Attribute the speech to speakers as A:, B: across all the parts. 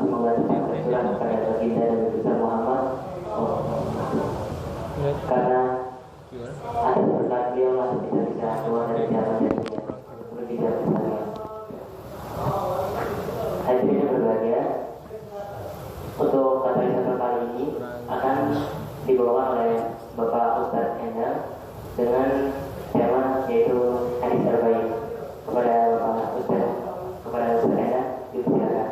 A: membaca surat kepada baginda Nabi besar Muhammad karena ada berkat beliau masih bisa keluar dari jalan jadinya menuju jalan kesalahan. Hadirin yang berbahagia, untuk katalisator kali ini akan dibawa oleh Bapak Ustadz Endar dengan tema yaitu hadis terbaik. Kepada Bapak Ustadz, kepada Ustadz Endar, dipersilakan.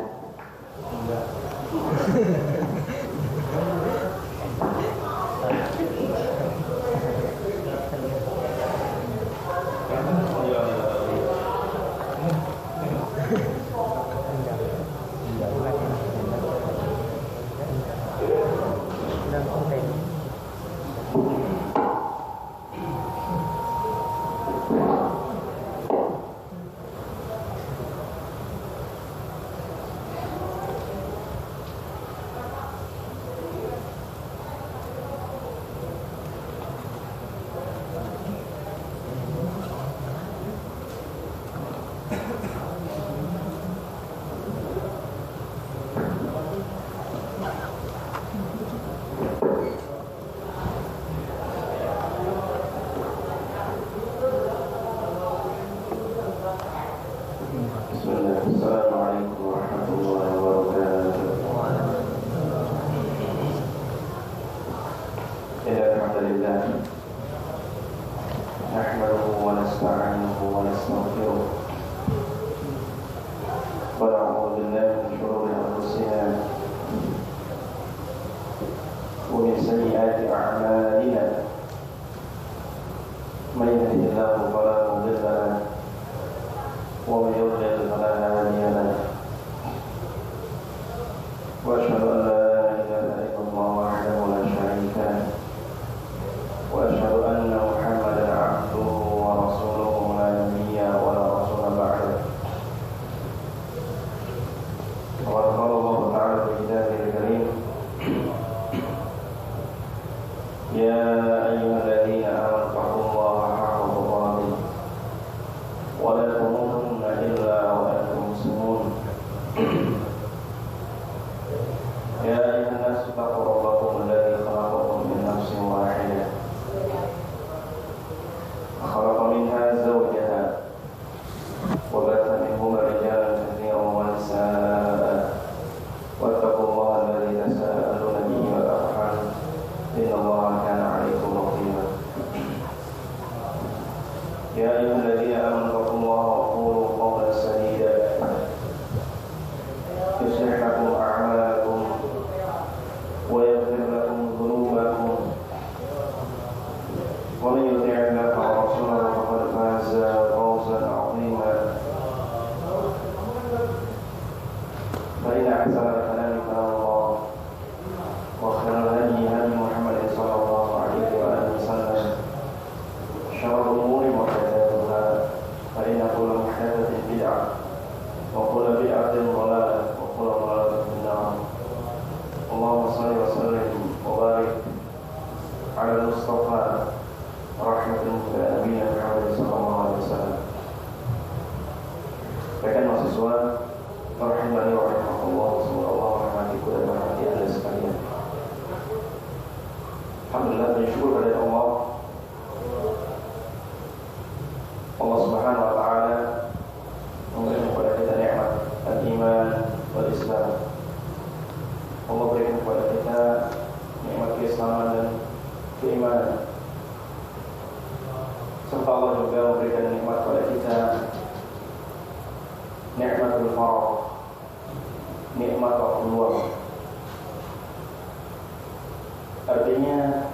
B: Artinya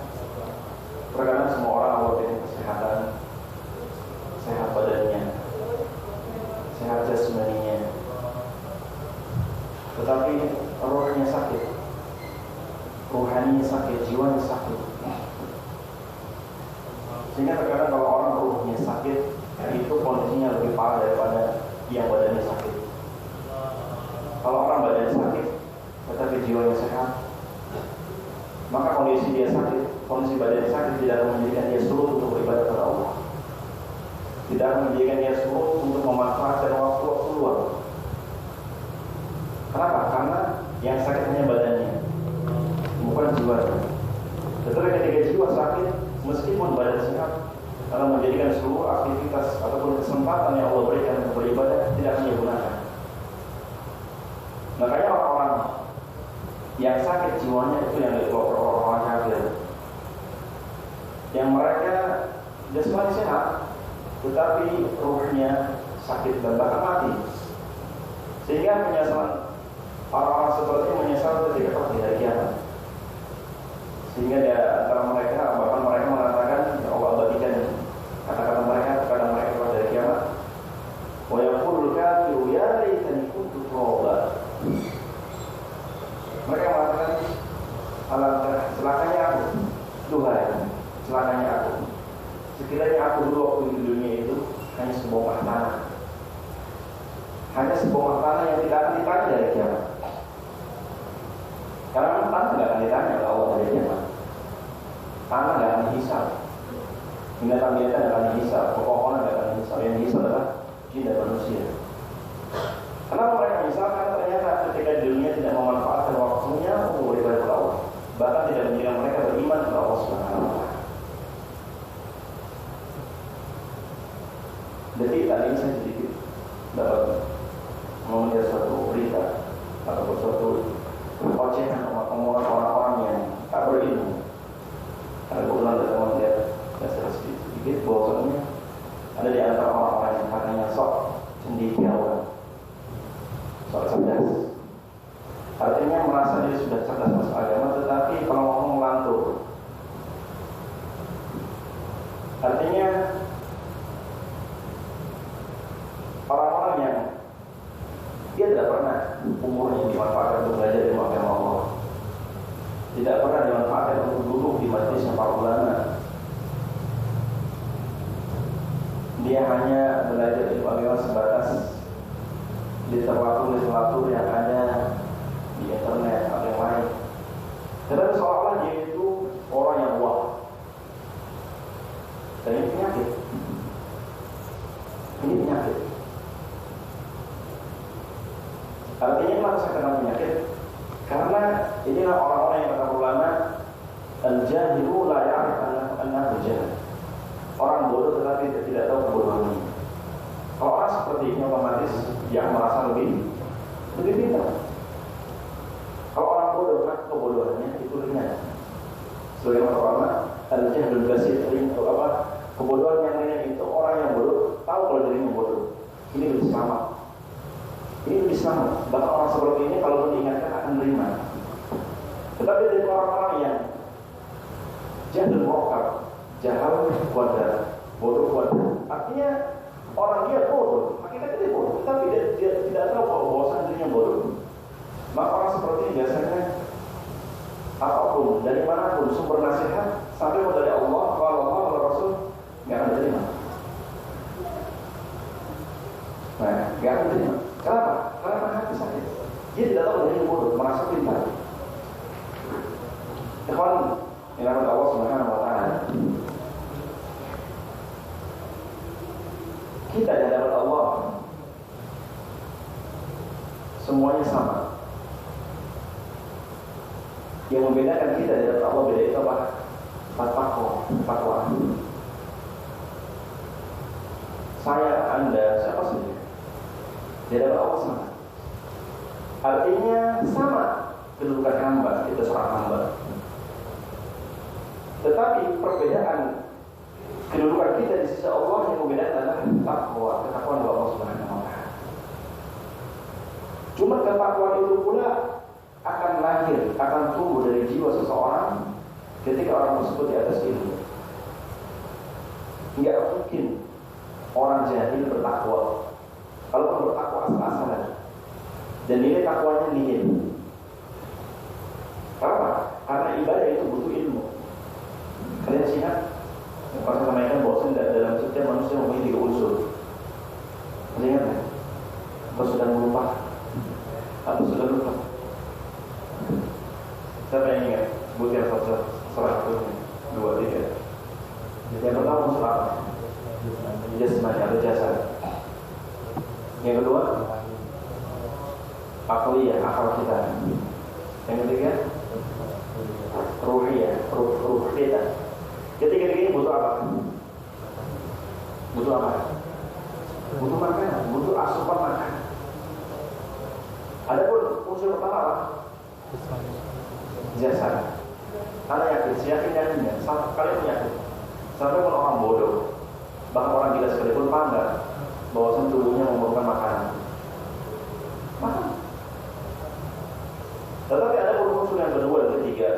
B: terkadang semua orang Allah berikan kesehatan, sehat badannya, sehat jasmaninya, tetapi rohnya sakit, rohaninya sakit, jiwanya sakit. Sehingga terkadang kalau orang rohnya sakit, itu kondisinya lebih parah daripada yang badannya sakit. Kalau orang badannya sakit, tetapi jiwanya sehat, maka kondisi dia sakit, kondisi badannya sakit tidak akan menjadikan dia surut untuk beribadah kepada Allah. Tidak akan menjadikan dia surut untuk memanfaatkan waktu-waktu luang. Kenapa? Karena yang sakit hanya badannya, bukan jiwa. Tetapi ketika jiwa sakit, meskipun badan sehat, akan menjadikan seluruh aktivitas ataupun kesempatan yang Allah berikan untuk beribadah tidak akan digunakan. Makanya orang-orang yang sakit jiwanya itu yang dibawa orang kafir, yang mereka jasmani sehat, tetapi ruhnya sakit dan bahkan mati. Sehingga penyesalan orang-orang seperti ini menyesal ketika di hari kiamat. Sehingga di antara mereka bahkan mereka mengatakan, ya Allah bagikan kata-kata mereka kepada mereka pada hari kiamat. Wa yaqulul kafiru ya laitani kuntu turaba. Mereka mengatakan, alangkah celakanya aku, duhai, celakanya aku. Sekiranya aku dulu waktu di dunia itu hanya sebongkah tanah, hanya sebongkah tanah yang tidak akan ditanya dari kiamat. Karena tanah tidak akan ditanya oleh Allah dari kiamat. Tanah tidak akan dihisab, binatang-binatang tidak akan dihisab, pepohonan tidak akan dihisab. Yang dihisab adalah jin dan manusia. Kenapa mereka menyesal? Karena ternyata ketika di dunia tidak memanfaatkan waktunya untuk beribadah kepada Allah, bahkan tidak menjadikan mereka beriman kepada Allah Subhanahu wa Ta'ala. Detik tadi ini saya sedikit dapat melihat suatu berita atau suatu ocehan omongan orang-orang yang tak berilmu. Ada kebetulan ada teman lihat saya sedikit bahwasanya ada di antara orang-orang yang katanya sok cendekiawan, sok cerdas. Artinya merasa dia sudah cerdas masuk agama, tetapi kalau ngomong melantur. Artinya orang-orang yang dia tidak pernah umurnya dimanfaatkan untuk belajar ilmu agama Allah, tidak pernah dimanfaatkan untuk duduk di majelisnya para ulama. Dia hanya belajar ilmu agama sebatas literatur yang ada di internet atau yang lain. Tetapi seolah-olah dia itu orang yang wah. Dan ini penyakit. Ini penyakit. Artinya kenapa saya kenal penyakit? Karena inilah orang-orang yang kata ulama, al-jahilu la ya'rif annahu jahil. Orang bodoh tetapi tidak tahu kebodohannya. Kalau orang seperti ini otomatis yang merasa lebih pintar. Kalau orang bodoh kan kebodohannya itu ringan. Sebagaimana ulama, al-jahlul basir, kebodohan yang ringan itu orang yang bodoh tahu kalau dirinya bodoh. Ini lebih selamat. Ini lebih selamat. Bahkan orang seperti ini kalau diingatkan akan menerima. Tetapi dari orang-orang yang jahil murkab, jahal kuadrat, bodoh kuadrat, artinya orang dia bodoh, hakikatnya dia bodoh, tetapi dia tidak tahu bahwa dirinya bodoh. Maka orang seperti ini biasanya apapun dari manapun sumber nasihat sampai dari Allah, kalau Allah, kalau Rasul nggak akan diterima. Nah, nggak akan diterima. Kenapa? Karena hati sakit. Dia tidak tahu dirinya bodoh, merasa pintar. Ikhwan, ini Allah Subhanahu wa Ta'ala. Kita di hadapan Allah semuanya sama. Yang membedakan kita di hadapan Allah beda itu apa? Takwa. Saya, Anda, siapa saja di hadapan Allah sama. Artinya sama kedudukan hamba, kita seorang hamba. Tetapi perbedaan kedudukan kita di sisi Allah yang membedakan adalah takwa, ketakwaan kepada Allah Subhanahu wa Ta'ala. Cuma ketakwaan itu pula akan lahir, akan tumbuh dari jiwa seseorang ketika orang tersebut di atas ilmu. Tidak mungkin orang jahil bertakwa. Kalau orang bertakwa asal-asalan dan nilai takwanya nihil. Kenapa? Karena ibadah itu butuh ilmu. Kalian sihat? Yang pasti sampaikan bahwa dalam setiap manusia memiliki 3 unsur. Masih ingat kan? Atau sudah lupa? Atau sudah lupa? Siapa yang ingat? Sebutkan satu, 2, 3. Yang pertama unsur apa? Jasmani atau jasad. Yang kedua, akliyah, akal kita. Yang ketiga, ruhiyah, ruh kita. Ketiga ini butuh apa? Butuh apa? Butuh makan, butuh asupan makan. Adapun unsur pertama apa? Jasad. Karena yakinnya, kalian yakin. Sampai pun orang bodoh, bahkan orang gila sekalipun paham nggak bahwa tubuhnya memerlukan makanan. Makan. Tetapi ada unsur yang kedua dan ketiga,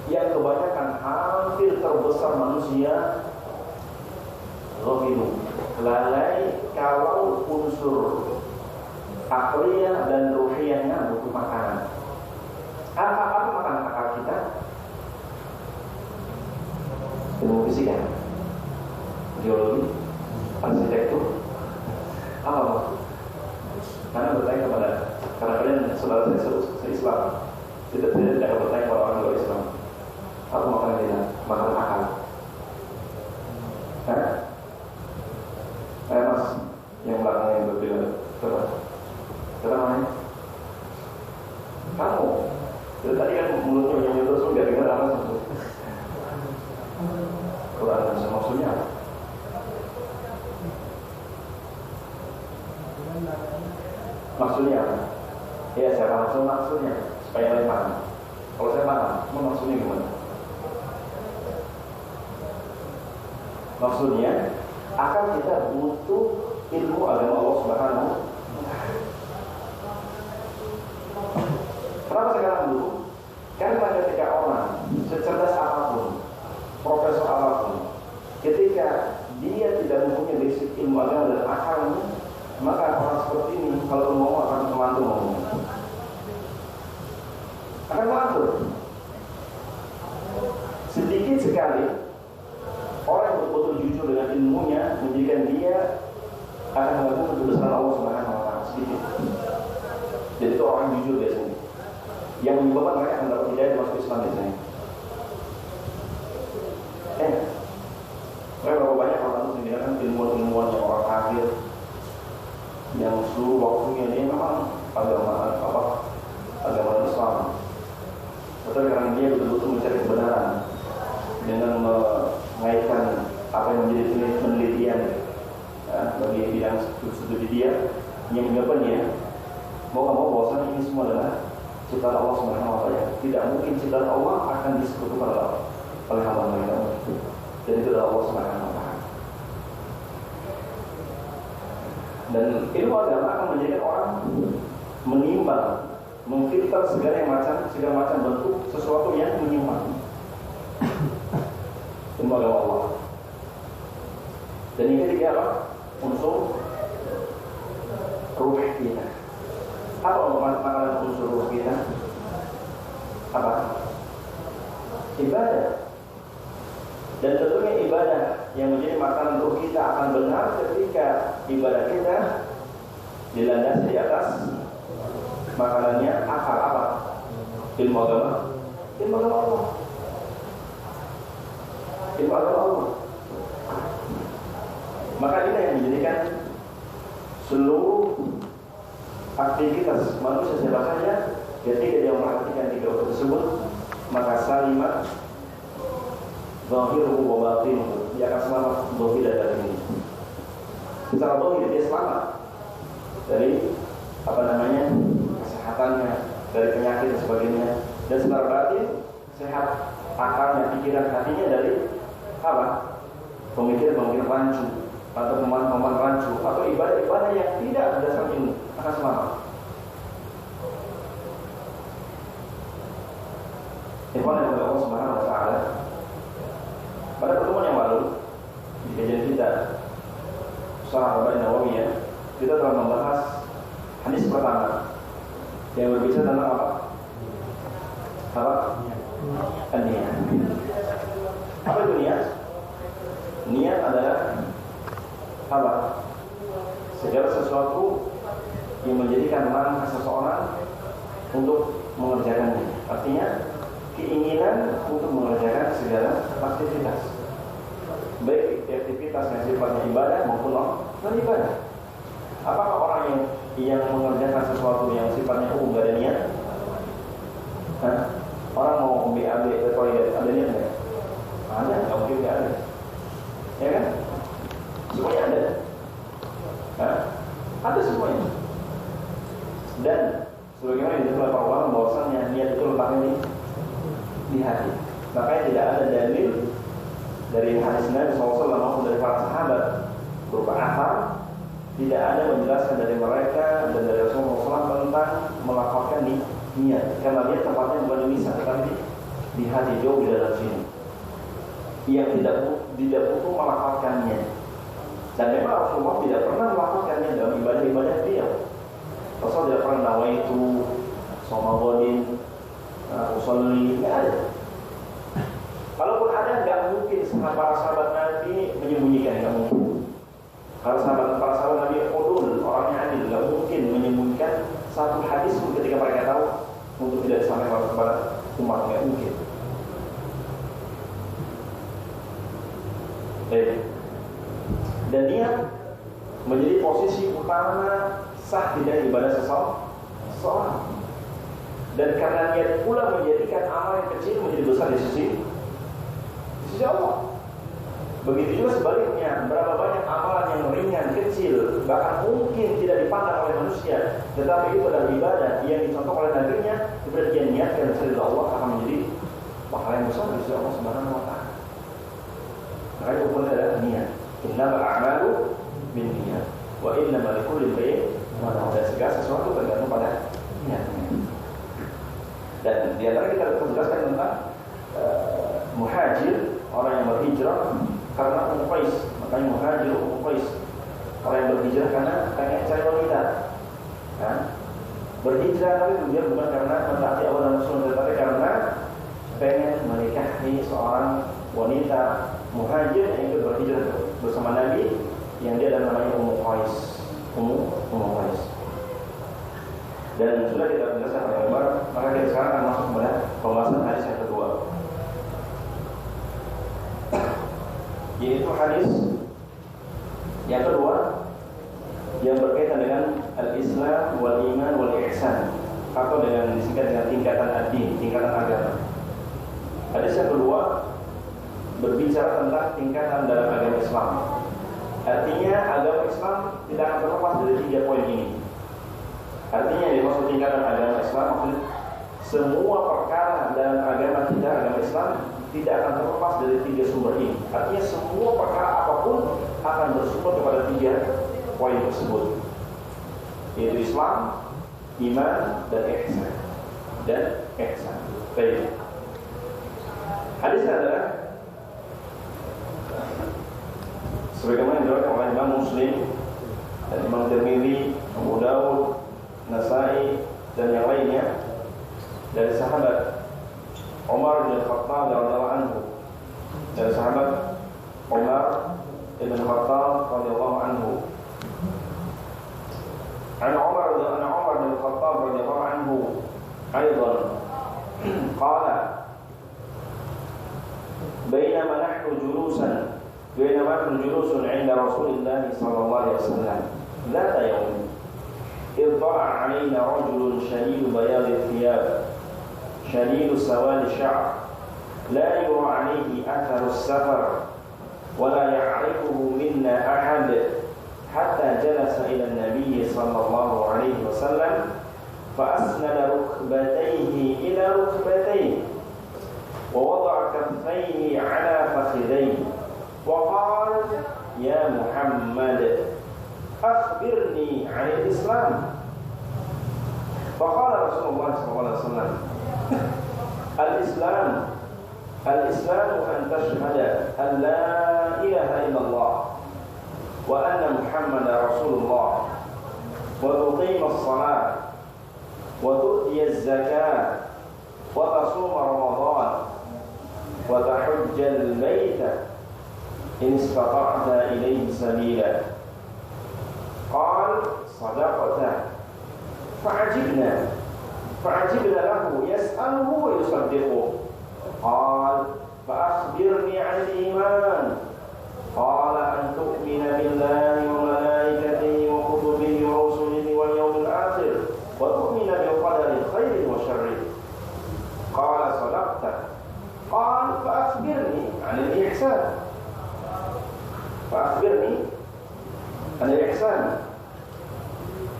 B: yang kebanyakan hampir terbesar manusia ghafilun, lalai kalau unsur akliyah dan ruhiyahnya butuh makanan. Apa makanan akal kita? Ilmu fisika, geologi, arsitektur, apa maksud? Karena bertanya karena kalian saudara saya se-Islam, tidak bertanya kepada orang luar Islam. Apa makanan kita? Makanan akal. Mas, yang belakangnya yang berbeda, coba. Mana? Kamu. Jadi tadi kan mulutnya yang terus nggak dengar apa maksud. Quran maksudnya apa? Maksudnya apa? Ya saya paham maksudnya supaya kalian paham. Kalau saya paham, maksudnya gimana? Maksudnya akan kita butuh ilmu agama Allah Subhanahu. Kenapa sekarang dulu? Karena ketika orang secerdas apapun, profesor apapun, ketika dia tidak mempunyai basic ilmu agama dan akalnya, maka orang seperti ini kalau ngomong akan memantul ngomong. Akan memantul. Sedikit sekali orang yang betul-betul jujur dengan ilmunya menjadikan dia akan melakukan kebesaran Allah Subhanahu wa taala sedikit. Jadi itu orang jujur biasanya. Yang menyebabkan mereka mendapat hidayah masuk Islam biasanya. Berapa banyak orang itu menggunakan ilmuwan-ilmuwan yang orang kafir, yang seluruh waktunya dia memang agama Islam. Tetapi karena dia betul-betul mencari kebenaran dengan mengaitkan apa yang menjadi penelitian bagi bidang studi dia, yang menyebabkannya mau nggak mau bosan ini semua adalah ciptaan Allah Subhanahu wa taala. Tidak mungkin ciptaan Allah akan disekutukan oleh hamba mereka. Jadi itu adalah Allah Subhanahu wa taala. Dan ilmu agama akan menjadikan orang menimbang, memfilter segala macam bentuk sesuatu yang menyimpang. Ilmu agama Allah. Dan yang ketiga apa? Unsur ruh kita. Apa makanan unsur ruh kita? Apa? Ibadah. Dan tentunya ibadah yang menjadi makanan ruh kita akan benar ketika ibadah kita dilandasi di atas makanannya akal apa? Ilmu agama. Ilmu agama Allah. Ilmu agama Allah. Maka ini yang menjadikan seluruh aktivitas manusia siapa saja ketika dia memperhatikan tiga unsur tersebut, maka salimat zahiruhu wa batinuhu, dia akan selamat zahir dan batin. Secara zahir dia selamat dari kesehatannya, dari penyakit dan sebagainya, dan secara batin sehat akalnya, pikiran hatinya dari apa? Pemikiran rancu atau pemahaman rancu atau ibadah-ibadah yang tidak berdasarkan ilmu akan selamat. Ikhwan yang Allah Subhanahu wa taala, pada pertemuan yang lalu di kajian kita Syarah Arba'in Nawawiyah, kita telah membahas hadis pertama yang berbicara tentang apa? Niat. Apa itu niat? Niat adalah apa? Segala sesuatu yang menjadikan langkah seseorang untuk mengerjakannya. Artinya keinginan untuk mengerjakan segala aktivitas, baik aktivitas yang sifatnya ibadah maupun non-ibadah. Apakah orang yang mengerjakan sesuatu yang sifatnya gak ada niat? Orang mau BAB ke toilet, ada niat nggak? Ada, nggak mungkin nggak ada. Ya kan? Semuanya ada. Ada semuanya. Dan sebagaimana disebut oleh para ulama bahwasanya niat itu letaknya di hati. Makanya tidak ada dalil dari hadis Nabi SAW maupun dari para sahabat berupa athar, tidak ada menjelaskan dari mereka dan dari Rasulullah SAW tentang melafalkan niat. Karena niat tempatnya bukan di lisan tetapi di hati, jauh di dalam sini. Yang tidak butuh melafalkannya. Dan memang Rasulullah tidak pernah melafalkannya dalam ibadah-ibadah beliau. Rasul tidak pernah nawaitu, somagodin, usolli, tidak ada. Kalaupun ada, nggak mungkin para sahabat Nabi menyembunyikan, nggak mungkin. Kalau para sahabat Nabi udul, orangnya adil, nggak mungkin menyembunyikan satu hadis ketika mereka tahu untuk tidak disampaikan kepada umat, nggak mungkin. Dan niat menjadi posisi utama sah tidak ibadah seseorang. Dan karena niat pula menjadikan amal yang kecil menjadi besar di sisi Allah. Begitu juga sebaliknya, berapa banyak amalan yang ringan, kecil, bahkan mungkin tidak dipandang oleh manusia, tetapi itu adalah ibadah yang dicontoh oleh nabinya, kemudian dia niatkan dari Allah akan menjadi pahala yang besar di sisi Allah Subhanahu wa taala. Maka hukumnya adalah niat. Innamal a'malu binniyat wa innamal likulli imri'in ma nawa. Segala sesuatu tergantung pada niatnya. Dan di antara kita menjelaskan tentang muhajir, orang yang berhijrah karena Qais. Makanya muhajir Qais, orang yang berhijrah karena pengen cari wanita. Berhijrah tapi dia bukan karena mentaati Allah dan Rasul, tetapi karena pengen menikahi seorang wanita muhajir yang ikut berhijrah bersama Nabi, yang dia adalah namanya Ummu Qais. Dan sudah kita jelaskan pada lebar, maka kita sekarang akan masuk kepada pembahasan hadis yang kedua, yaitu hadis yang kedua yang berkaitan dengan al-Islam wal iman wal ihsan, atau dengan disingkat dengan tingkatan ad-din, tingkatan agama. Hadis yang kedua berbicara tentang tingkatan dalam agama Islam. Artinya agama Islam tidak akan terlepas dari 3 poin ini. Artinya yang dimaksud tingkatan agama Islam maksudnya semua perkara dalam agama kita, agama Islam, tidak akan terlepas dari 3 sumber ini. Artinya semua perkara apapun akan bersumber kepada 3 poin tersebut, yaitu Islam, iman, dan ihsan. Baik. Hadisnya adalah sebagaimana diriwayatkan oleh Imam Muslim dan Imam Tirmidzi, Abu Dawud, Nasai dan yang lainnya dari sahabat Umar bin Khattab radhiyallahu anhu, dari sahabat Umar bin Khattab radhiyallahu anhu. An Umar bin Khattab radhiyallahu anhu aidan qala بينما نحن جلوس عند رسول الله صلى الله عليه وسلم ذات يوم إذ طلع علينا رجل شديد بياض الثياب شديد سواد الشعر لا يرى عليه أثر السفر ولا يعرفه منا أحد حتى جلس إلى النبي صلى الله عليه وسلم فأسند ركبتيه إلى ركبتيه ووضع كفيه على فخذيه وقال يا محمد أخبرني عن الإسلام. فقال رسول الله صلى الله عليه وسلم الإسلام أن تشهد أن لا إله إلا الله وأن محمدا رسول الله وتقيم الصلاة وتؤتي الزكاة وتصوم رمضان وتحج البيت إن استطعت إليه سبيلا. قال صدقت. فعجبنا له يسأله ويصدقه. قال فأخبرني عن الإيمان. قال أن تؤمن بالله وملائكته وكتبه ورسله واليوم الآخر وتؤمن بالقدر خير وشر. فأخبرني عن الإحسان.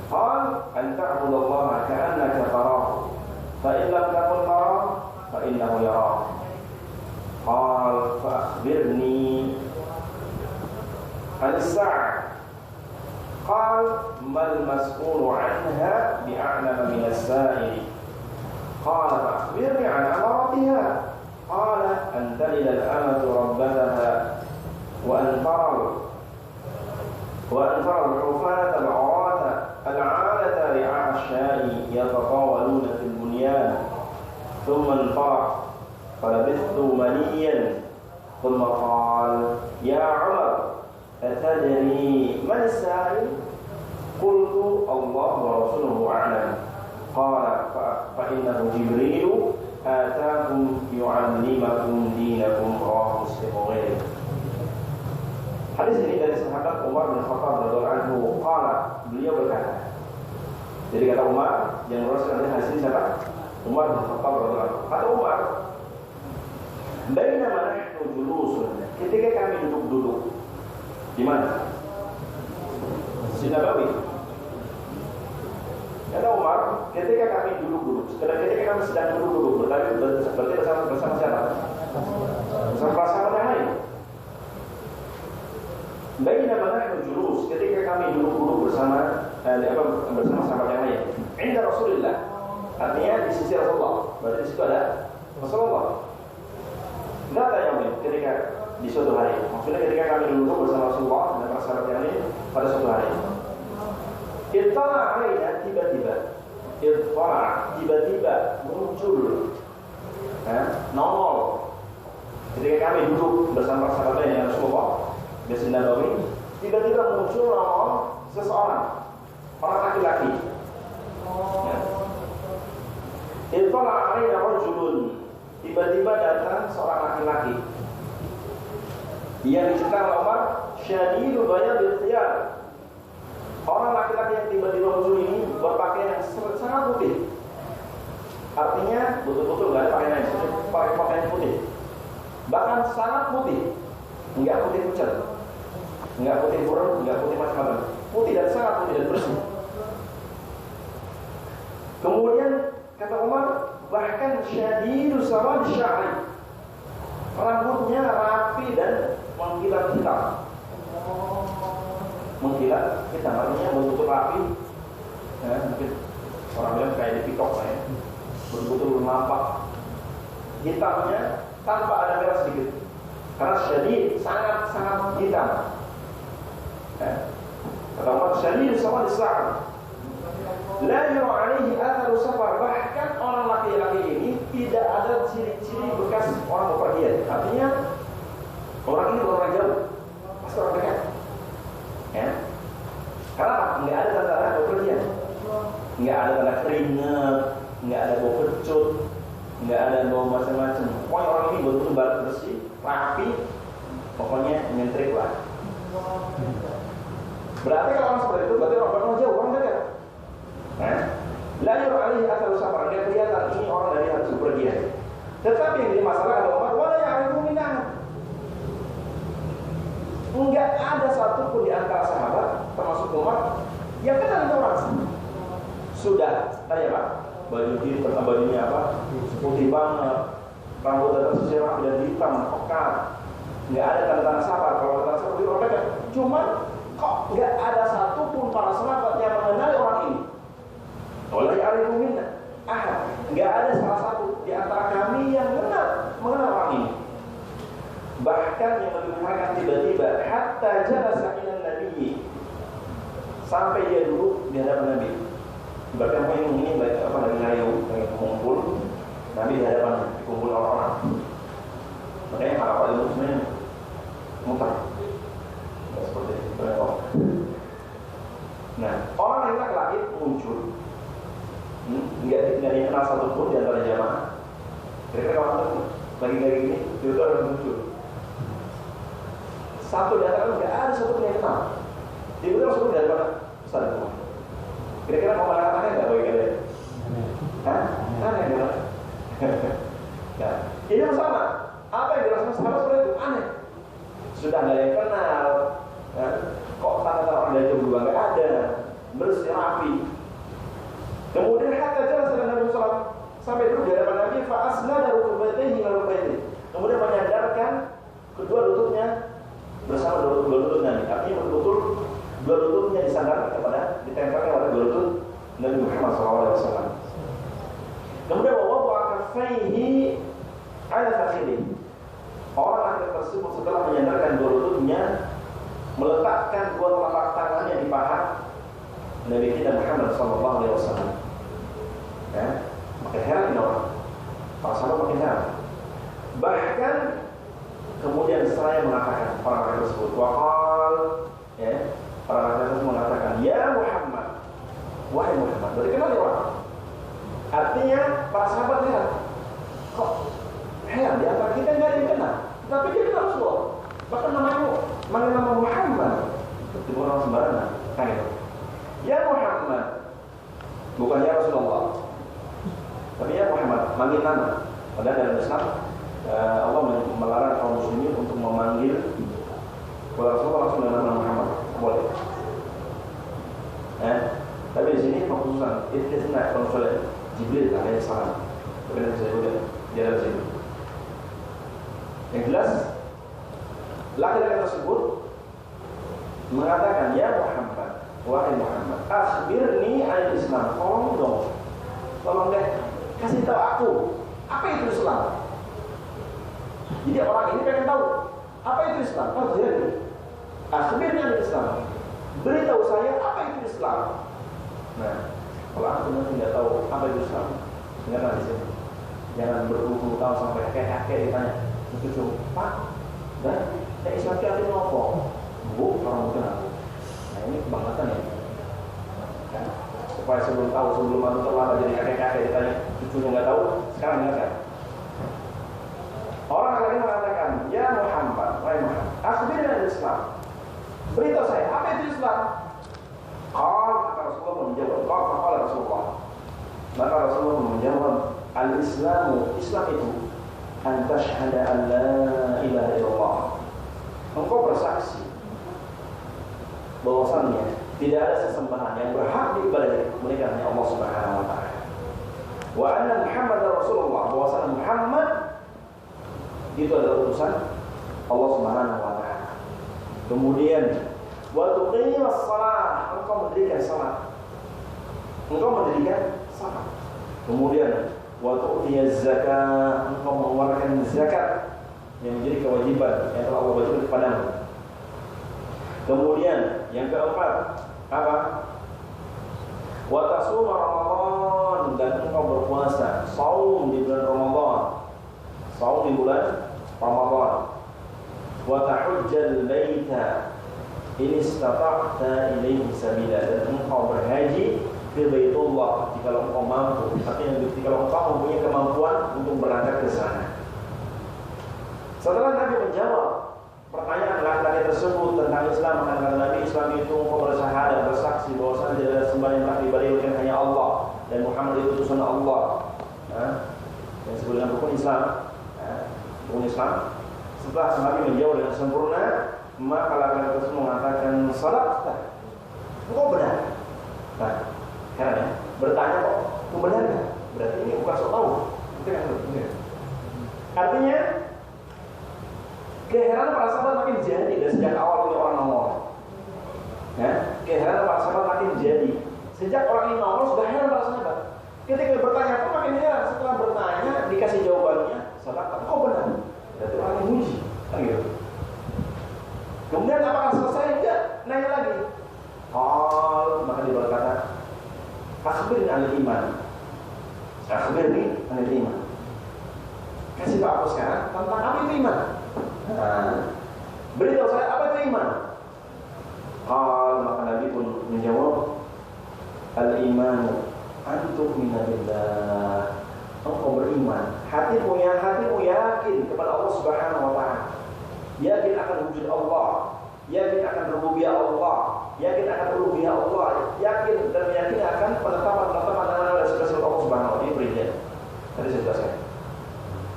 B: قال أن تعبد الله كأنك تراه فإن لم تكن تراه فإنه يراك. قال فأخبرني عن الساعة. قال ما المسؤول عنها بأعلم من السائل. قال فأخبرني عن أماراتها. قال أن تلد الأمة ربتها وأن ترى الحفاة العراة العالة رعاء الشاء يتطاولون في البنيان. ثم انطلق فلبثت مليا ثم قال يا عمر أتدري من السائل؟ قلت الله ورسوله أعلم. قال فإنه جبريل آتاكم يعلمكم دينكم. رواه مسلم وغيره. Hadis ini dari sahabat Umar bin Khattab radhiyallahu anhu. Qala, beliau berkata. Jadi kata Umar yang merasakan hadis ini siapa? Umar bin Khattab radhiyallahu anhu. Kata Umar, "Bainama nahnu julusun." Ketika kami duduk-duduk. Di mana? Masjid Nabawi. Kata Umar, ketika kami duduk-duduk, ketika kami sedang duduk-duduk, berarti bersama siapa? Bersama para sahabat yang lain. Bainama nahnu julus, ketika kami duduk-duduk bersama sahabat yang lain. Inda Rasulullah, artinya di sisi Rasulullah. Berarti di situ ada Rasulullah. Data yang ketika di suatu hari, maksudnya ketika kami duduk bersama Rasulullah dan para sahabat yang lain pada suatu hari. Ittala alaina, tiba-tiba muncul, nongol. Ketika kami duduk bersama sahabat yang Rasulullah Masjid Nabawi, tiba-tiba muncul nongol seseorang, orang laki-laki. Ittala alaina rajulun, tiba-tiba datang seorang laki-laki. Yang diceritakan oleh Umar, syadidul bayadil thiyab. Orang laki-laki yang tiba-tiba muncul ini berpakaian yang sangat putih. Artinya betul-betul nggak ada pakaian lain, pakai pakaian putih. Bahkan sangat putih, nggak putih pucat, nggak putih burem, nggak putih macam-macam. Putih dan sangat putih dan bersih. Kemudian kata Umar, bahkan syadidul sawad sya'ri. Rambutnya rapi dan mengkilat hitam. Mengkilat hitam artinya betul-betul rapi. Mungkin orang bilang kayak di TikTok lah ya. Betul-betul nampak hitamnya tanpa ada merah sedikit. Karena syadid sangat-sangat hitam. Kata Umar, syadid sama disa'ad. La yura alaihi atharu safar. Bahkan orang laki-laki ini tidak ada ciri-ciri bekas orang bepergian. Artinya orang ini bukan orang jauh, pasti orang dekat. Kenapa? Nggak ada tanda-tanda bepergian, nggak ada tanda keringat, nggak ada bau kecut, nggak ada bau macam-macam. Pokoknya orang ini betul-betul bersih, rapi, pokoknya nyentrik lah. Berarti kalau orang seperti itu berarti orang jauh, orang dekat. La yura alaihi atharu safar, dia kelihatan ini orang dari hasil bepergian. Tetapi yang jadi masalah kata Umar, wala ya'rifu minna. Enggak ada satupun di antara sahabat termasuk Umar yang kenal itu orang. Sudah tanya Pak, baju hitam, bajunya apa? Putih banget, rambut atas sisir rapi dan hitam, pekat. Enggak ada tanda-tanda safar. Kalau tanda safar itu orang dekat. Cuma kok enggak ada satupun para sahabat yang mengenali orang ini. Wala ya'rifu minna ahad. Enggak ada salah satu di antara kami yang mengenal orang ini. Bahkan yang lebih mengatakan tiba-tiba hatta jalasa ilan nabiyyi, sampai dia duduk di hadapan Nabi. Bahkan ini lagi ngayu, lagi kumpul Nabi di hadapan, dikumpul orang-orang. Makanya apa itu sebenarnya mutar. Seperti itu. Nah, orang yang laki-laki muncul, nggak dikenal satupun di antara jamaah. Kira-kira kalau lagi ini, itu orang muncul. Satu di antara nggak ada satupun yang kenal. Dia bilang sepuluh dari mana? Ustaz itu. Kira-kira mau mengatakan nggak bagi kalian? Aneh gimana? Nah, ini sama. Apa yang dirasakan sahabat seperti itu aneh. Sudah nggak ada yang kenal, Nabi fa'asnada rukbatayhi ila rukbatayhi. Kemudian menyandarkan kedua lututnya bersama dua lutut Nabi. Artinya betul-betul dua lututnya disandarkan ditempelkan pada dua lutut Nabi Muhammad SAW. Kemudian wawa'a kaffaihi ala fakhidhi. Orang laki-laki tersebut setelah menyandarkan dua lututnya meletakkan dua telapak tangannya di paha Nabi kita Muhammad SAW. Ya, makin heran ini orang. Para sahabat makin heran. Bahkan kemudian seraya mengatakan orang laki tersebut, waqal, ya, orang laki tersebut mengatakan, ya Muhammad, wahai Muhammad. Dari kenal ya orang. Artinya para sahabat heran. Kok heran di antara kita nggak ada yang kenal, tapi dia kenal Rasulullah. Bahkan manggil nama Muhammad. Itu orang sembarangan. Kan itu. Ya Muhammad. Bukan ya Rasulullah. Tapi ya Muhammad, manggil nama. Padahal dalam Islam Allah melarang kaum muslimin untuk memanggil kepada Rasulullah langsung dengan nama Muhammad. Boleh. Tapi di sini khususan istisna konsulat Jibril alaihi salam. Bukan saya juga di dalam sini. Yang jelas laki-laki tersebut mengatakan, ya Muhammad, wahai Muhammad, akhbirni al-Islam. Tolong deh, kasih tahu aku apa itu Islam. Jadi orang ini pengen tahu apa itu Islam. Jadi akhbirni al-Islam. Beritahu saya apa itu Islam. Nah, kalau aku nanti tidak tahu apa itu Islam, dengarkan di sini. Jangan berpuluh-puluh tahun sampai kakek-kakek ditanya, cucu, Pak, dan Islam itu artinya apa? Bu, orang bukan aku. Nah ini kebangetan ya. Kan? Supaya sebelum aku terlambat jadi kakek-kakek ditanya, cucunya nggak tahu, sekarang dengarkan. Orang lagi mengatakan, ya Muhammad, wahai Muhammad, akhbirni al-Islam. Beritahu saya, apa itu Islam? Kata Rasulullah menjawab, kata Rasulullah. Maka Rasulullah menjawab, al-Islamu, Islam itu an tashhada an la ilaha illallah. Engkau bersaksi bahwasannya tidak ada sesembahan yang berhak diibadahi melainkan hanya Allah Subhanahu wa taala. Wa anna Muhammadar Rasulullah, bahwasannya Muhammad itu adalah utusan Allah Subhanahu wa taala. Kemudian wa tuqimus shalah, engkau mendirikan salat. Kemudian wa tu'tiyaz zakat, engkau mengeluarkan zakat yang menjadi kewajiban yang telah Allah wajibkan kepadamu. Kemudian yang keempat apa? Wa tasuma Ramadan, dan engkau berpuasa, saum di bulan Ramadan. Saum di bulan Ramadan. Wa tahujjal baita in istata'ta ilaihi sabila, dan engkau berhaji ke Baitullah jika engkau mampu. Artinya jika engkau mempunyai kemampuan untuk berangkat ke sana. Setelah Nabi menjawab pertanyaan laki-laki tersebut tentang Islam, maka Nabi, Islam itu engkau bersyahadat, bersaksi bahwa tidak ada sembahan yang berhak diibadahi hanya Allah, dan Muhammad itu utusan Allah. Yang disebut dengan rukun Islam. Rukun Islam. Setelah Nabi menjawab dengan sempurna, maka laki-laki tersebut mengatakan, sadaqta, engkau benar. Nah, karena bertanya kok, engkau benar kan? Berarti ini bukan sok tahu. Itu kan benar. Artinya keheranan para sahabat makin jadi dari sejak awal punya orang nongol. Keheranan para sahabat makin jadi sejak orang ini nongol, sudah heran para sahabat. Ketika bertanya pun makin heran. Setelah bertanya dikasih jawabannya, sadaqta, kau benar. Berarti orang yang muji, kan gitu. Kemudian apakah selesai? Enggak, nanya lagi. Maka dia berkata, akhbirni anil iman. Akhbirni anil iman. Kasih tahu aku sekarang tentang apa itu iman. Beritahu saya apa itu iman. Maka Nabi pun menjawab, al-iman antu'mina billah. Engkau beriman, hatimu yakin kepada Allah Subhanahu wa taala. Yakin akan wujud Allah, yakin akan rububiyah Allah, yakin akan uluhiyah Allah, yakin dan yakin akan penetapan nama-nama dan sifat Allah Subhanahu wa taala. Ini perincian. Tadi saya jelaskan.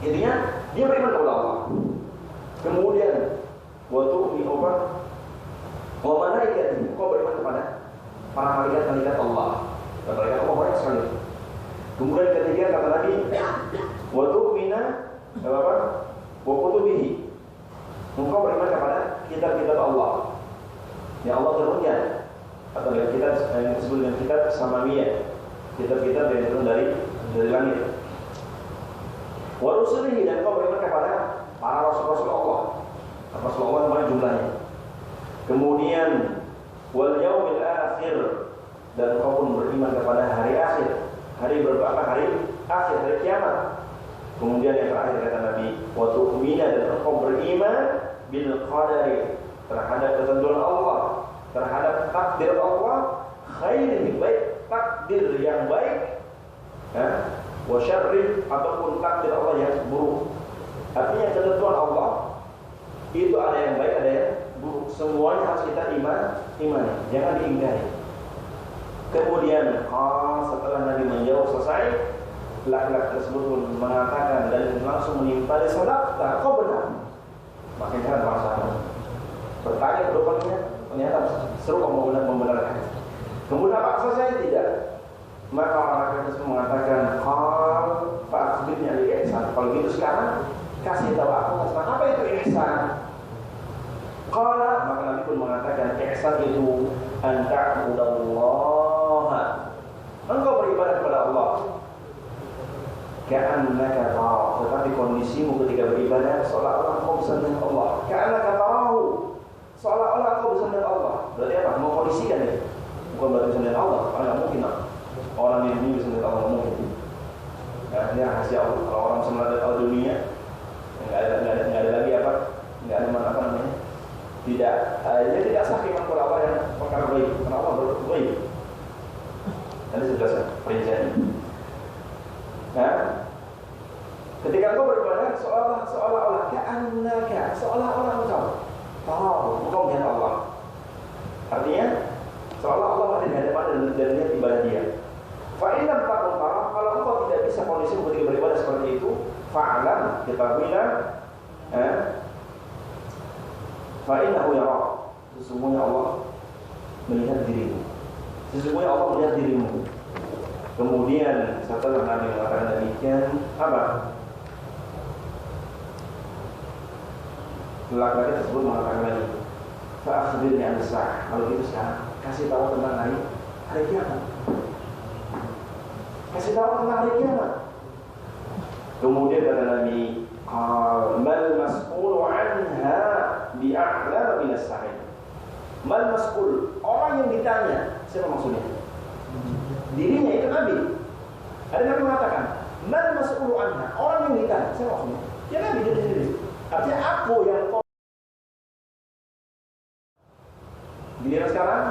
B: Intinya dia beriman kepada Allah. Kemudian waktu diubah malaikatnya, kau beriman kepada para malaikat Allah. Dan malaikat Allah banyak sekali. Kemudian ketiga kata Nabi, wa apa? Wa kutubihi. Engkau beriman kepada kitab-kitab Allah. Ya Allah turunkan. Atau kitab yang disebut dengan kitab samawiyah. Kitab-kitab yang turun dari langit. Wa rusulihi, dan engkau beriman kepada para rasul-rasul Allah. Rasul Allah banyak jumlahnya. Kemudian wal yaumil akhir, dan engkau pun beriman kepada hari akhir. Hari berapa? Hari akhir, hari kiamat. Kemudian yang terakhir kata Nabi, wa tu'mina, dan engkau beriman bil qadari, terhadap ketentuan Allah, terhadap takdir Allah, khairihi, baik takdir yang baik, wa syarri, ataupun takdir Allah yang buruk. Artinya ketentuan Allah itu ada yang baik, ada yang buruk. Semuanya harus kita imani, jangan diingkari. Kemudian setelah Nabi menjawab selesai, laki-laki tersebut pun mengatakan dan langsung menimpali, sadaqta, kau benar. Makin heran para sahabat. Bertanya kedepannya, ternyata seru mau membenarkan. Kemudian apa selesai? Tidak. Maka orang laki-laki tersebut mengatakan, qal fa akhbirni an ihsan. Kalau gitu sekarang kasih tahu aku tentang apa itu ihsan. Qala, maka Nabi pun mengatakan, ihsan itu an ta'budallaha, engkau beribadah kepada Allah, ka'annaka tarahu, tetapi kondisimu ketika beribadah seolah-olah kau bisa melihat Allah. Ka'annaka tarahu, seolah-olah kau bisa melihat Allah. Berarti apa? Mau kondisikan ya? Bukan berarti bisa melihat Allah. Karena nggak mungkin lah. Orang ini bisa melihat Allah, nggak mungkin. Nah, ini rahasia Allah. Kalau orang bisa melihat Allah dunia, nggak ada lagi apa? Nggak ada apa namanya? Tidak, dia tidak sah iman kepada Allah yang perkara baik. Karena Allah baik. Nanti sudah perinciannya. Nah, ketika engkau beribadah seolah-olah ka'annaka, seolah-olah engkau tahu, engkau melihat Allah. Artinya seolah-olah ada di hadapan dan lihat ibadah dia. Fa in lam takun tara, kalau engkau tidak bisa kondisi ketika beribadah seperti itu, fa'lam, ketahuilah, fa innahu yara, sesungguhnya Allah melihat dirimu. Sesungguhnya Allah melihat dirimu. Kemudian setelah Nabi mengatakan demikian, apa? Laki-laki tersebut mengatakan lagi, fa akhbirni an as-sa'ah. Kalau gitu sekarang kasih tahu tentang hari kiamat. Kasih tahu tentang hari kiamat. Kemudian kata Nabi, mal mas'ulu anha bi'a'lam min as-sa'il. Mal mas'ul, orang yang ditanya, siapa maksudnya? Dirinya itu Nabi. Ada Nabi mengatakan, man mas'ulu anha, orang yang ditanya, siapa maksudnya? Ya Nabi diri sendiri. Artinya aku yang dilihat sekarang,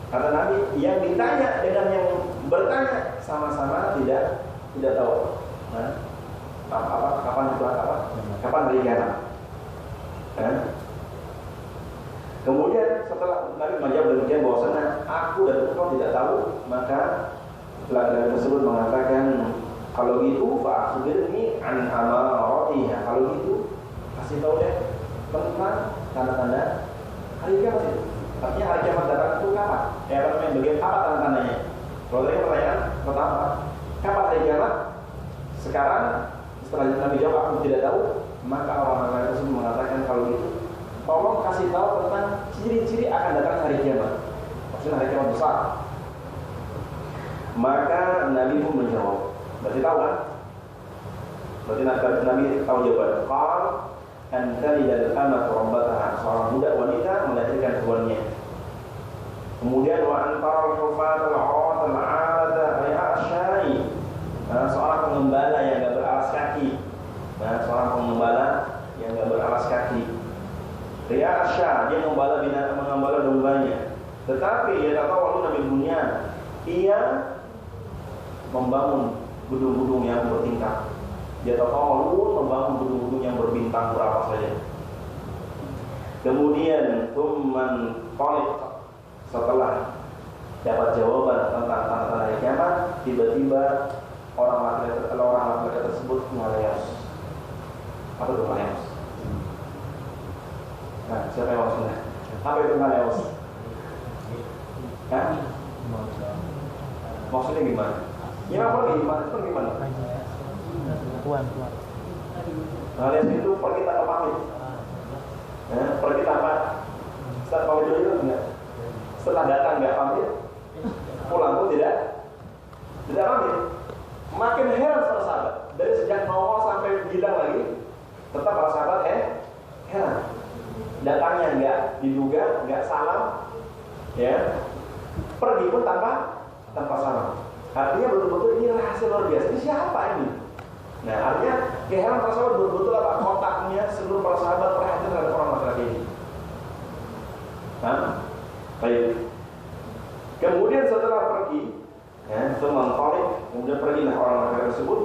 B: kata Nabi, yang ditanya dengan yang bertanya sama-sama tidak tahu. Nah, kapan hari kiamat? Kemudian setelah Nabi menjawab demikian bahwasanya aku dan engkau tidak tahu, maka laki-laki tersebut mengatakan, kalau gitu fa akhbirni an amaratiha. Kalau gitu kasih tahu deh tentang tanda-tanda hari kiamat itu. Artinya hari kiamat datang itu kapan? Ya namanya bagian apa tanda-tandanya? Kalau tadi pertanyaan pertama, kapan hari kiamat? Sekarang setelah Nabi jawab aku tidak tahu, maka orang-orang tersebut mengatakan, kalau gitu tolong kasih tahu tentang ciri-ciri akan datang hari kiamat. Maksudnya hari kiamat besar. Maka Nabi pun menjawab. Berarti tahu kan? Berarti Nabi tahu jawaban. Qal an talidal amatu rabbataha, seorang budak wanita melahirkan tuannya. Kemudian wa antaral hufatal awatal alata ay'ashai, seorang pengembala yang enggak beralas kaki. Seorang pengembala yang enggak beralas kaki. Ria Asya, dia mengembala dombanya. Tetapi ia tak tahu Nabi dunia, ia membangun gedung-gedung yang bertingkat. Dia tak tahu membangun gedung-gedung yang berbintang berapa saja. Kemudian Thumman Talik, setelah dapat jawaban tentang tanda-tanda hari kiamat, tiba-tiba orang laki-laki tersebut meleos. Apa itu meleos? Nah, siapa yang maksudnya? Apa itu meleos? Maksudnya gimana? Ya apa gimana? Itu gimana?
C: Tuan.
B: Alias itu pergi tanpa pamit. Pergi tanpa setelah pamit dulu enggak. Setelah datang enggak pamit, pulang pun tidak pamit. Makin heran para sahabat. Dari sejak nongol sampai bilang lagi, tetap para sahabat heran. Datangnya enggak diduga, enggak salam, ya. Pergi pun tanpa salam. Artinya betul-betul ini rahasia luar biasa. Ini siapa ini? Nah, artinya keheranan para sahabat betul-betul apa? Kontaknya seluruh para sahabat perhatian terhadap orang laki-laki ini. Nah, baik. Kemudian setelah pergi, kemudian pergilah orang laki-laki tersebut.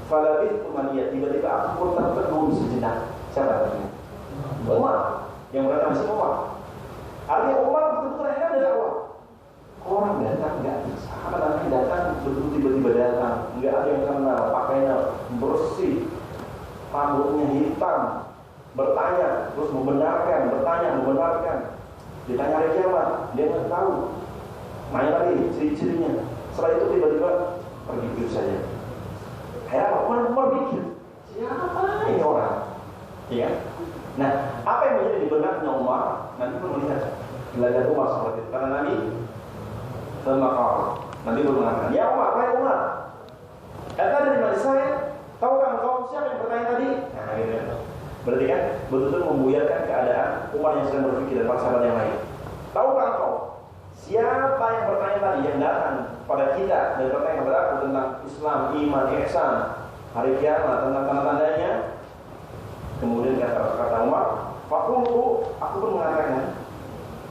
B: Falabih tumaniyah, tiba-tiba aku pun tertegun sejenak. Siapa namanya? Umar. Yang berkata masih Umar. Artinya Umar betul-betul heran dari awal. Orang datang enggak bisa, namanya datang betul tiba-tiba datang, enggak ada yang kenal, pakainya bersih, rambutnya hitam, bertanya, terus membenarkan, ditanya hari kiamat, dia nggak tahu, nanya lagi ciri-cirinya, setelah itu tiba-tiba pergi begitu saja. Heran, Umar pikir, siapa ini orang? Iya. Nah, apa yang menjadi benarnya Umar? Nanti pun melihat belajar Umar seperti itu, karena Nabi nanti baru mengatakan, ya Umar, hai Umar, kata dari mana saya? Tahukah engkau siapa yang bertanya tadi? Nah, gitu ya. Berarti kan betul-betul membuyarkan keadaan Umar yang sedang berpikir dan para sahabat yang lain. Tahukah engkau siapa yang bertanya tadi, yang datang pada kita dan bertanya kepada aku tentang Islam, iman, ihsan, hari kiamat, tentang tanda-tandanya? Kemudian kata Umar, fakultu, aku pun mengatakan,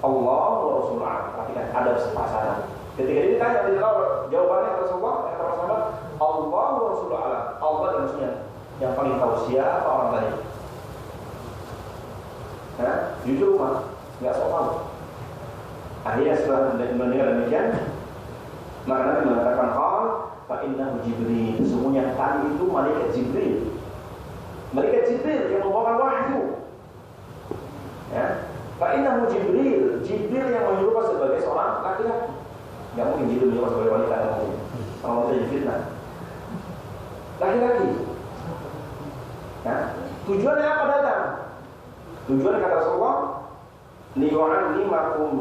B: Allah wa Rasulullah. Perhatikan ada pasangan. Ketika dia ditanya, dia tahu jawabannya Rasulullah, kata sahabat, Allah wa Rasulullah. Allah dan Rasulnya yang paling tahu siapa orang tadi. Nah, jujur mah nggak sok tahu. Akhirnya setelah mendengar demikian, maka Nabi mengatakan, fa innahu Jibril. Sesungguhnya tadi itu malaikat Jibril. Malaikat Jibril yang membawakan wahyu. Ya. Fa innahu Jibril yang menyerupai sebagai seorang laki-laki. Enggak mungkin Jibril menyerupai sebagai wanita, enggak mungkin. Kalau wanita fitnah. Laki-laki. Nah, tujuannya apa datang? Tujuannya kata Rasulullah, liyu'allimakum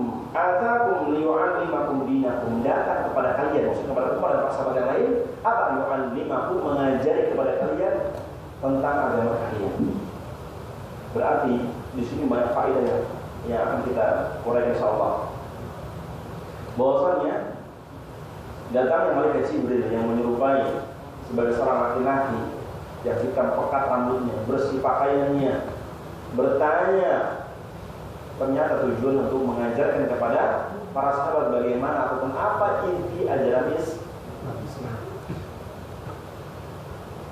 B: dinakum, datang kepada kalian, maksudnya kepada Umar dan para sahabat yang lain, apa yu'allimakum, mengajari kepada kalian tentang agama kalian. Berarti di sini banyak faedah yang akan kita uraikan insyaallah. Bahwasannya datangnya malaikat Jibril yang menyerupai sebagai seorang laki-laki yang hitam pekat rambutnya, bersih pakaiannya, bertanya, ternyata tujuan untuk mengajarkan kepada para sahabat bagaimana ataupun apa inti ajaran Islam.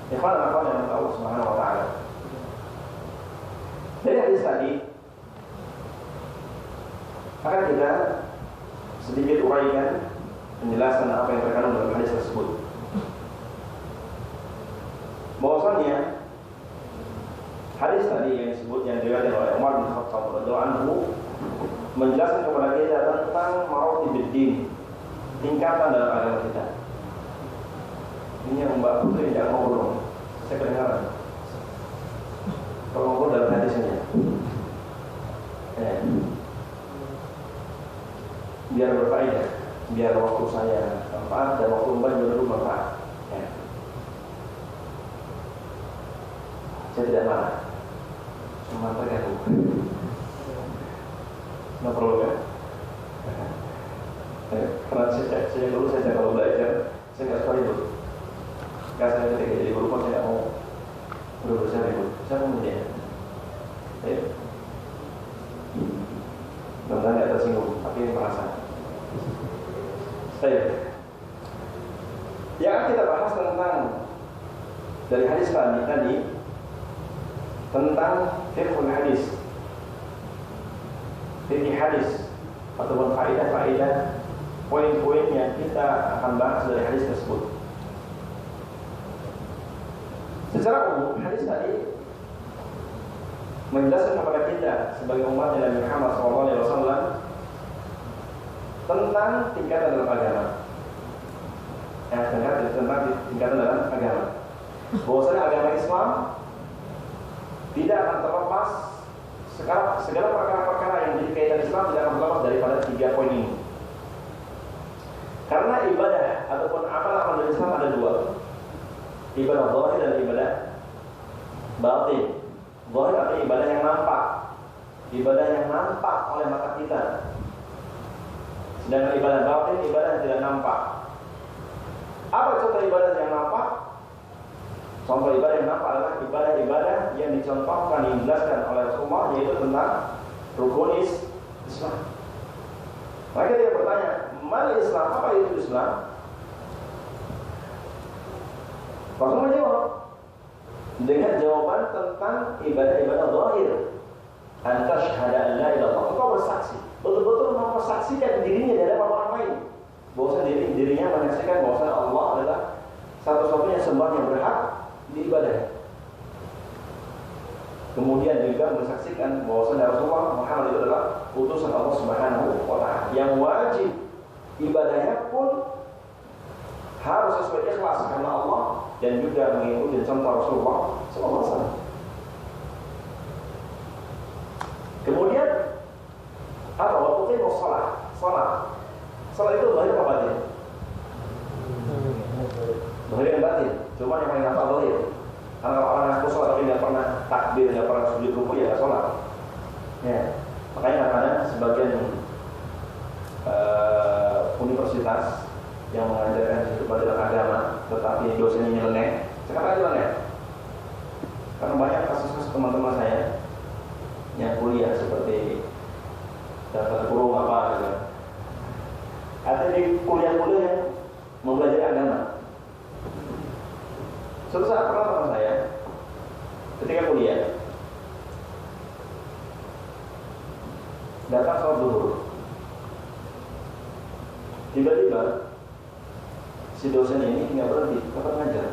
B: Ikhwan yang Allah Subhanahu wa taala. Dari hadis tadi akan kita sedikit uraikan penjelasan apa yang terkandung dalam hadis tersebut. Bahwasannya hadis tadi yang disebut yang diriwayatkan oleh Umar bin Khattab radhiyallahu anhu menjelaskan kepada kita tentang maratibiddin, tingkatan dalam agama kita. Ini yang Mbak Putri tidak ngobrol, saya kedengaran. Kalau ngobrol dalam hadisnya, biar berfaedah, biar waktu saya manfaat dan waktu Mbak juga bermanfaat. Saya tidak marah, cuma terganggu. Nggak perlu kan? Karena saya dulu kalau belajar, saya nggak suka ribut. Nggak, saya ketika jadi guru kok saya nggak mau berusaha ribut. Saya mau dia. Mudah-mudahan nggak tersinggung, tapi merasa. Yang kita bahas tentang dari hadis tadi tentang fiqhul hadis, fikih hadis ataupun faedah-faedah, poin-poin yang kita akan bahas dari hadis tersebut. Secara umum hadis tadi menjelaskan kepada kita sebagai umat Nabi Muhammad SAW tentang tingkatan dalam agama. Tentang tingkatan dalam agama. Bahwasanya agama Islam tidak akan terlepas segala perkara-perkara yang menjadi kaitan Islam tidak akan terlepas daripada 3 poin ini. Karena ibadah ataupun amal dari Islam ada 2. Ibadah zahir dan ibadah batin. Zahir artinya ibadah yang nampak. Ibadah yang nampak oleh mata kita. Sedangkan ibadah batin ibadah yang tidak nampak. Apa contoh ibadah yang nampak? Contoh ibadah yang nampak adalah ibadah-ibadah yang dicontohkan, yang dijelaskan oleh Rasulullah, yaitu tentang rukun Islam. Maka dia bertanya, mal Islam, apa itu Islam? Rasul menjawab dengan jawaban tentang ibadah-ibadah zahir. Anta syahada an la ilaha illallah. Engkau bersaksi, betul-betul mempersaksikan dirinya di hadapan orang lain, bahwa dirinya menyaksikan bahwa Allah adalah satu-satunya sembah yang berhak diibadah. Kemudian juga menyaksikan bahwa Rasulullah Muhammad itu adalah utusan Allah Subhanahu wa taala. Yang wajib ibadahnya pun harus sesuai ikhlas karena Allah dan juga mengikuti contoh Rasulullah sallallahu alaihi wasallam. Kemudian apa? Waktu itu salat itu zahir apa batin? Zahir dan batin. Cuma yang paling nampak zahir. Karena orang ngaku sholat tapi nggak pernah takbir, nggak pernah sujud ruku, ya nggak sholat. Ya, makanya kadang sebagian universitas yang mengajarkan hidup pelajaran agama, tetapi dosennya nyeleneh, sekarang aja nyeleneh. Karena banyak kasus-kasus teman-teman saya yang kuliah seperti daftar kurung apa gitu. Ada di kuliah-kuliah yang mempelajari agama. Suatu saat pernah teman saya ketika kuliah datang sholat zuhur, tiba-tiba si dosen ini nggak berhenti, tetap ngajar.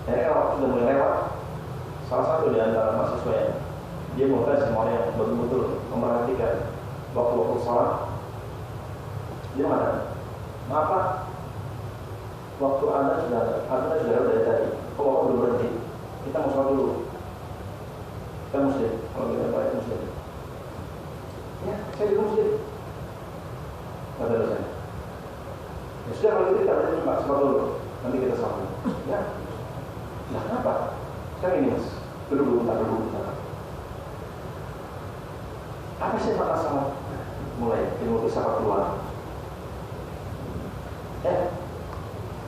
B: Akhirnya kalau waktu sudah mulai lewat, salah satu di antara mahasiswa dia mulai semua yang betul-betul memperhatikan waktu-waktu sholat. Dia mana? Maaf Pak, waktu Anda sudah dari tadi. Kok Bapak belum berhenti? Kita mau sholat dulu. Kita muslim, kalau kita baik muslim. Ya, saya juga muslim. Kata dosen. Ya sudah, kalau gitu kita berhenti Pak, sholat dulu. Nanti kita sholat. Ya. Nah, kenapa? Sekarang ini Mas, duduk bentar. Apa sih mata sholat? Mulai ilmu filsafat keluar.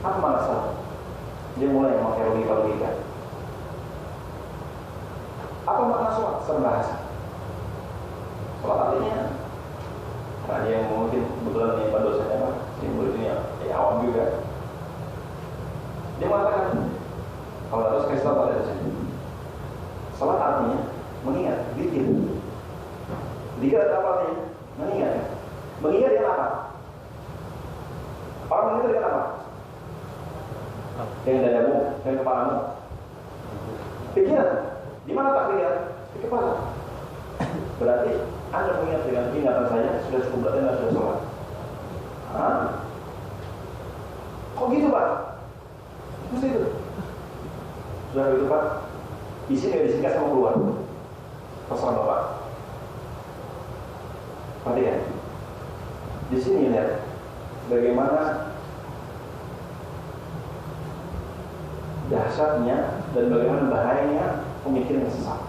B: Apa masalah? Dia mulai memakai logika. Apa makna sholat? Serbahasa. Sholat artinya, karena dia mungkin kebetulan nih Pak dosennya Pak, si murid ini ya awam juga. Dia mengatakan, kalau harus kasih tahu pada dosen, sholat artinya mengingat, zikir. Zikir apa artinya? Mengingat. Mengingat dengan apa? Orang mengingat dengan apa? Dengan dadamu, dengan kepalamu. Pikiran. Di mana tak pikiran? Di kepala. Berarti Anda mengingat dengan ingatan saya sudah cukup, berarti Anda sudah sholat. Kok gitu Pak? Mesti itu. Sudah gitu Pak. Isi nggak disingkat sama keluar. Terserah Bapak. Perhatikan. Di sini lihat bagaimana dahsyatnya dan bagaimana bahayanya pemikiran yang sesat.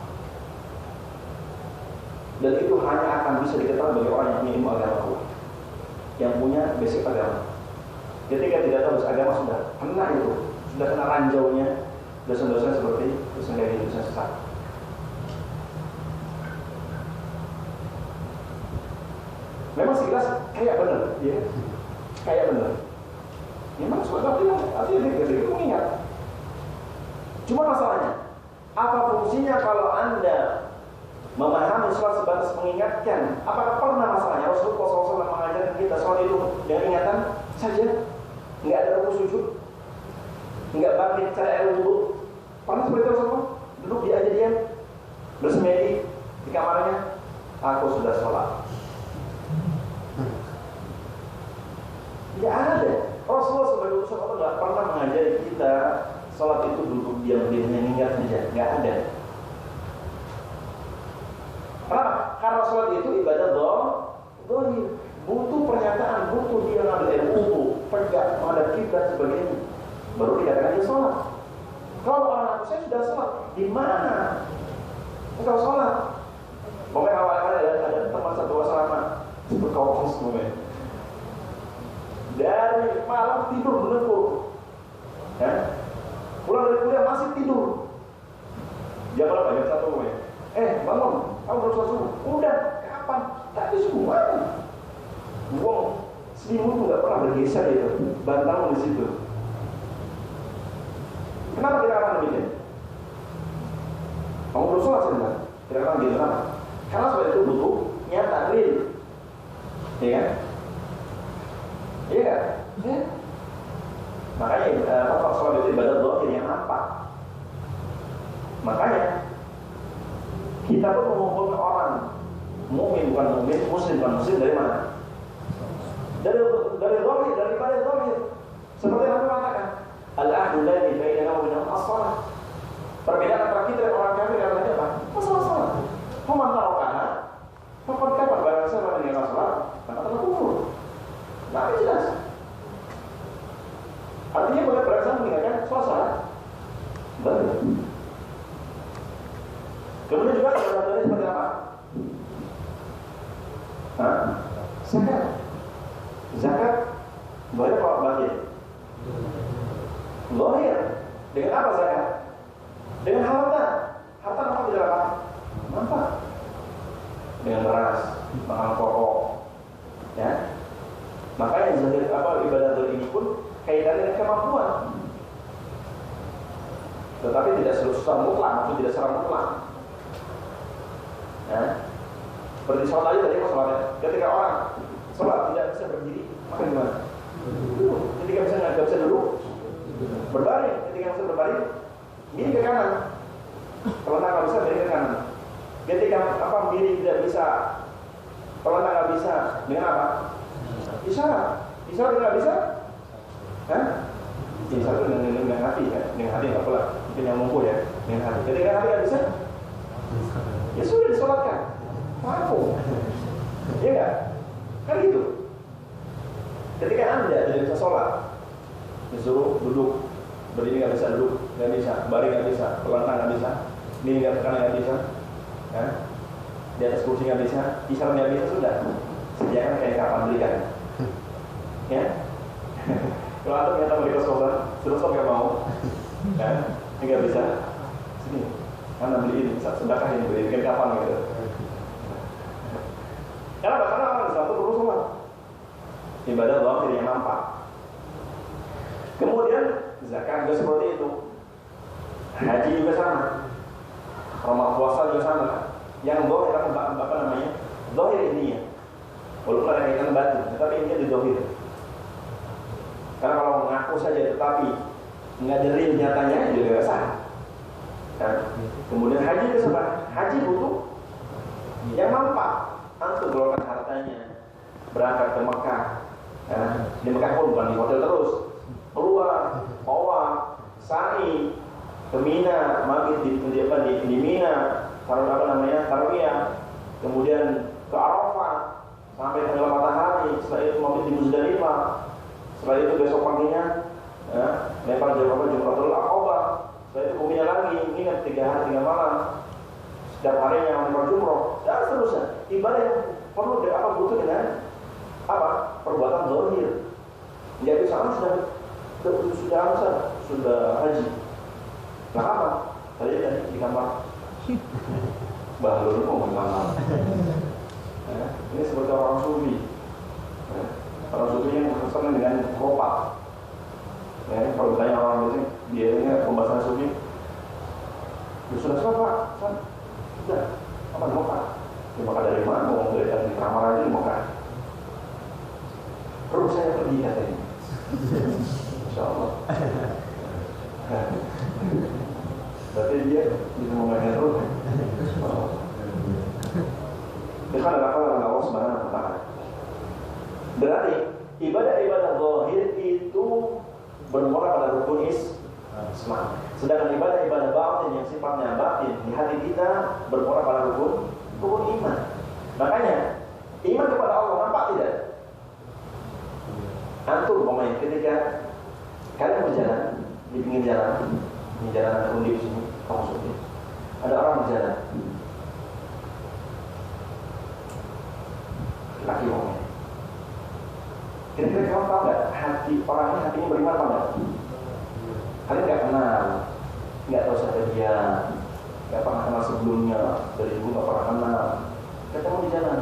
B: Dan itu hanya akan bisa diketahui bagi orang yang punya ilmu agama kuat, yang punya basic agama. Ketika tidak tahu agama sudah kena ranjaunya dosa-dosa seperti dosa kayak dosa sesat. Memang sekilas kayak benar, ya, kayak benar. Memang sudah artinya dia mengingat. Cuma masalahnya, apa fungsinya kalau Anda memahami sholat sebatas mengingatkan? Apakah pernah masalahnya Rasulullah SAW mengajarkan kita sholat itu dengan ingatan saja? Nggak ada ruku sujud, nggak bangkit cara air wudhu. Pernah seperti Rasulullah? Duduk dia aja diam, bersemedi di kamarnya. Aku sudah sholat. Nggak ada. Rasulullah sebagai utusan Allah nggak pernah mengajari kita sholat itu duduk diam-diam mengingat saja, nggak ada. Kenapa? Karena sholat itu ibadah dohir, butuh pernyataan, butuh dia ngambil air wudu, pegang, menghadap kiblat sebagainya, baru dikatakan dia sholat. Kalau orang saya sudah sholat, di mana engkau sholat? Pokoknya awal-awal ada teman satu asrama berkawas pokoknya. Dari malam tidur menepuk, ya? Pulang dari kuliah masih tidur. Jam berapa? Jam 1 pokoknya. Bangun, kamu belum sholat subuh. Udah, kapan? Tadi subuh mana? Buang seminggu tuh nggak pernah bergeser itu, bantal di situ. Kenapa kita akan demikian? Kamu belum sholat sebentar. Kita akan gitu kenapa? Karena sholat itu butuh nyata, real. Iya kan? Iya kan? Ya. Makanya sholat itu ibadah dohir yang nampak. Makanya kita pun mengumpulkan orang mukmin bukan mukmin, muslim bukan muslim dari mana? Dari dohir, dari ibadah dohir. Seperti yang Nabi katakan, al-ahdu ladzi bainana wa bainahum as-shalah. Perbedaan antara kita dan orang kafir adalah apa? Masalah salat. Faman tarakana faqad kafar, barang siapa meninggalkan salat, maka telah kufur. Nah, ini jelas. Artinya barang siapa meninggalkan salat, benar. Kemudian juga ibadah seperti apa? Zakat. Zakat boleh apa batin? Lahir. Dengan apa zakat? Dengan harta. Harta apa tidak apa? Manfaat. Dengan beras, bahan pokok. Ya. Makanya zakat ibadah ini pun kaitannya dengan kemampuan. Tetapi tidak secara mutlak, maksudnya tidak secara mutlak. Ya. Seperti sholat tadi sholatnya. Ketika orang sholat tidak bisa berdiri, maka gimana? Ketika nggak bisa duduk, berbaring. Ketika bisa berbaring, miring ke kanan. Kalau nggak bisa, miring ke kanan. Ketika miring tidak bisa, kalau nggak bisa, dengan apa? Isyarat. Isyarat nggak bisa? Isyarat dengan hati kan? Dengan hati nggak pula. Mungkin yang mampu ya, dengan hati. Ketika hati nggak bisa, ya sudah disolatkan. Mampu. Iya nggak? Kan gitu. Ketika Anda tidak bisa sholat, disuruh duduk, berdiri nggak bisa, duduk nggak bisa, baring nggak bisa, pelantang nggak bisa, ini nggak kanan nggak bisa, ya? Di atas kursi nggak bisa, isyarat nggak bisa, sudah sediakan kayak kapan belikan, ya? Kalau Anda ternyata beli sholat, terus kok nggak mau, ya? Nggak bisa, sini, Anda beli ini, sedekah ini, belikan kapan gitu. Karena orang Islam itu perlu sholat. Ibadah dohir yang nampak. Kemudian zakat juga seperti itu. Haji juga sama. Ramadhan puasa juga sama. Yang dohir apa namanya? Dohir ini ya. Walaupun ada kaitan batin, tetapi ini di dohir. Karena kalau mengaku saja tetapi nggak ada real nyatanya juga nggak sah. Kemudian haji juga sama. Haji butuh yang nampak. Antum keluarkan hartanya, berangkat ke Mekah. Di Mekah pun bukan di hotel terus, keluar, tawaf, sa'i, ke Mina, maghrib di Mina, tarawih, kemudian ke Arafah sampai tenggelam matahari. Setelah itu maghrib di Muzdalifah, setelah itu besok paginya lempar Jamratul Aqabah, setelah itu ke Mina lagi, ingat 3 hari 3 malam. Setiap harinya melempar jumroh dan seterusnya. Ibadah yang perlu butuh dengan perbuatan zahir. Dia bisa sudah haji. Nah apa? Tadi di kamar. Bahlul mau kamar. Ini seperti orang sufi. Orang sufi yang berkesan dengan kopak. Kalau ditanya orang itu biasanya pembahasan sufi. Sudah Pak. Sudah, apa Mekah? Ya Mekah dari mana? Mau dari kamar aja di Mekah. Perlu saya pergi katanya. Insya Allah. Berarti dia bisa memainkan terus. Itu kan ada Allah Subhanahu wa Ta'ala. Berarti ibadah-ibadah zahir itu bermula pada rukun Islam. Sedangkan ibadah-ibadah batin yang sifatnya batin di hati kita bermuara pada rukun iman. Makanya iman kepada Allah nampak tidak? Antum pemain ketika kalian berjalan di pinggir jalan, di jalan undi di sini, kamu sini, ada orang berjalan, laki pemain. Kira-kira kamu tahu nggak hati orang ini hatinya beriman apa nggak? Kalian nggak kenal, nggak tahu siapa dia, nggak pernah kenal sebelumnya, dari dulu nggak pernah kenal, ketemu di jalan.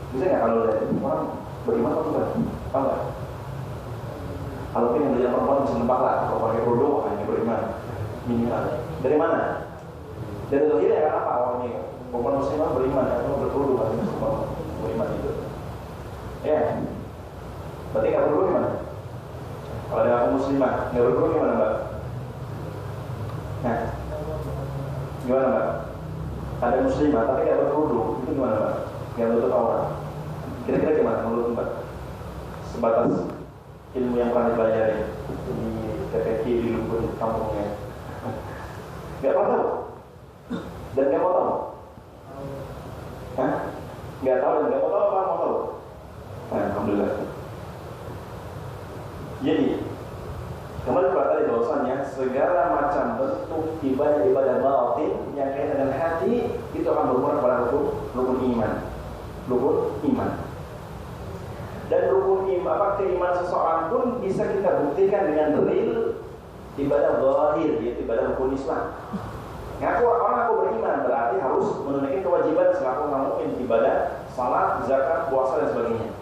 B: Bisa nggak kalau lihat orang beriman atau bukan? Tahu nggak? Kalau yang belajar perempuan bisa nebak lah, kalau pakai kerudung hanya beriman minimal. Dari mana? Dari zahir ya kan apa awalnya? Perempuan muslimah beriman, atau berkerudung hanya semua beriman itu. Ya, berarti nggak berkerudung gimana? Kalau ada aku muslimah nggak berkerudung gimana mbak? Nah, gimana mbak? Ada muslimah tapi nggak berkerudung itu gimana mbak? Nggak menutup aurat. Kira-kira gimana menurut mbak? Sebatas ilmu yang pernah dipelajari di TPK di Lumpur kampungnya, nggak pernah tahu dan nggak mau tahu, nggak tahu dan nggak mau tahu apa mau tahu. Alhamdulillah. Jadi kembali kepada tadi bahwasanya segala macam bentuk ibadah batin yang kaitan dengan hati itu akan bermuara pada rukun iman. Dan rukun iman, keimanan seseorang pun bisa kita buktikan dengan dalil ibadah zahir, yaitu ibadah rukun Islam. Orang aku beriman berarti harus menunaikan kewajiban selaku orang mukmin, ibadah, salat, zakat, puasa dan sebagainya.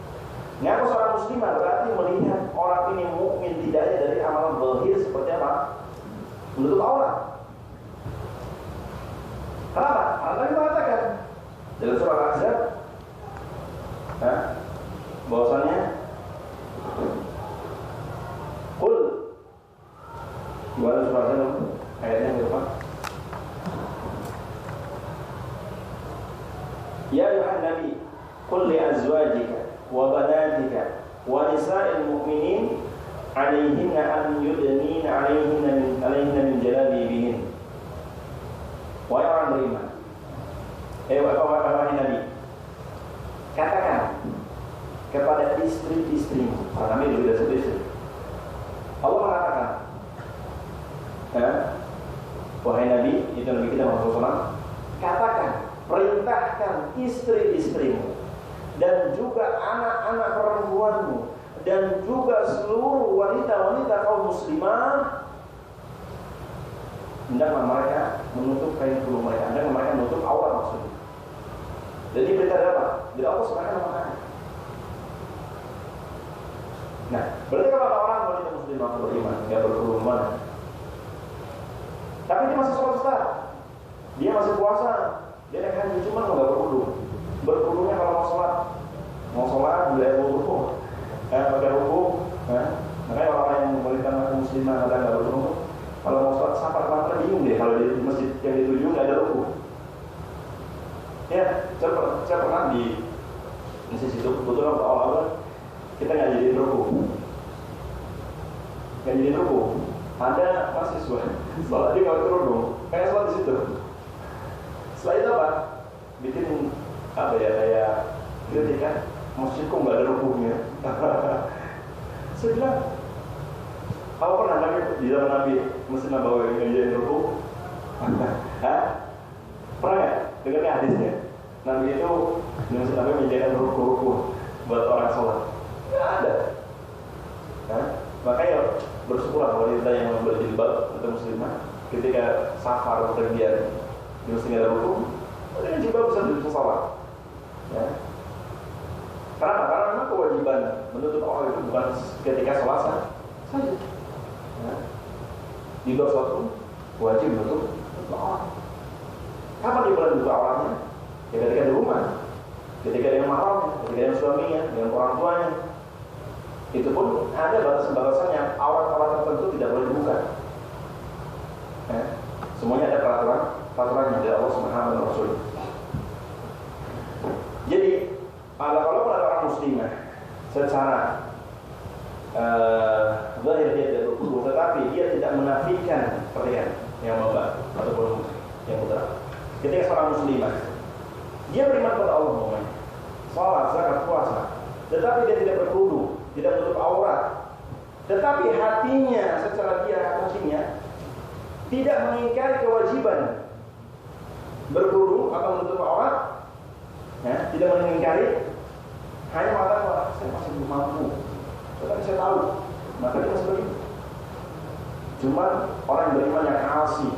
B: Ngaku seorang muslimah berarti melihat orang ini mukmin tidaknya dari amalan zahir seperti apa? Menutup aurat. Kenapa? Karena Nabi mengatakan dalam surah Al-Ahzab, bahwasanya qul gimana surah Al-Ahzab ayatnya berapa? Ya ayuhan nabi qul li azwajika wa banatika wa nisa'il mu'minin 'alaihinna an yudnina 'alaihinna min jalabibihin. Wahai orang beriman, wahai nabi, katakan kepada istri-istrimu, karena Nabi juga sudah istri. Allah mengatakan, wahai Nabi, itu Nabi kita Muhammad SAW, katakan, perintahkan istri-istrimu dan juga anak-anak perempuanmu dan juga seluruh wanita-wanita kaum muslimah, hendaklah mereka menutup kain bulu mereka, hendaklah mereka menutup aurat maksudnya. Jadi berita apa? Bila Allah Subhanahu wa Ta'ala. Nah, berarti kalau ada orang wanita muslimah beriman, nggak berkerudung mana? Tapi dia masih sholat besar, dia masih puasa, dia naik haji, cuma nggak berkerudung. Berkerudungnya kalau mau sholat beli wudu, pakai wudu. Makanya orang yang wanita muslimah ada nggak berkerudung, kalau mau sholat sampai bingung deh kalau di masjid yang dituju nggak ada wudu. Ya, saya pernah di masjid situ, kebetulan awal-awal kita nggak jadi ruku, ada mahasiswa sholat dia nggak kerudung, kayak sholat di situ. Setelah itu apa? Bikin apa ya, kayak kritik kan, masjid kok nggak ada rukunya. Saya bilang, kamu pernah Nabi di zaman Nabi Masjid Nabawi ngajarin ruku? Pernah nggak dengarnya hadisnya? Nabi itu di Masjid Nabawi ngajarin ruku buat orang sholat. Nggak ada. Makanya bersyukurlah wanita yang berjilbab atau muslimah ketika safar pergian di masjid ada ruku, dengan jilbab bisa sholat. Ya. Karena memang kewajiban menutup aurat itu bukan ketika sholat saja. Ya. Di luar sholat pun wajib menutup aurat. Kapan dia boleh menutup auratnya? Ya ketika di rumah, ketika dengan mahramnya, ketika dengan suaminya, dengan orang tuanya. Itu pun ada batasan-batasan yang aurat-aurat tertentu tidak boleh dibuka. Semuanya ada peraturan dari Allah Subhanahu wa Ta'ala. Jadi, kalau ada orang muslimah secara zahir dia tidak tubuh, tetapi dia tidak menafikan perhatian yang membak ataupun yang putra. Ketika seorang muslimah, dia beriman kepada Allah, umumnya, salat, zakat, puasa, tetapi dia tidak berkerudung, tidak menutup aurat, tetapi hatinya secara hatinya tidak mengingkari kewajiban berkerudung atau menutup aurat, ya, tidak mengingkari, hanya mengatakan saya masih belum mampu, tetapi saya tahu, maka dia masih beriman. Cuma orang yang beriman yang asi,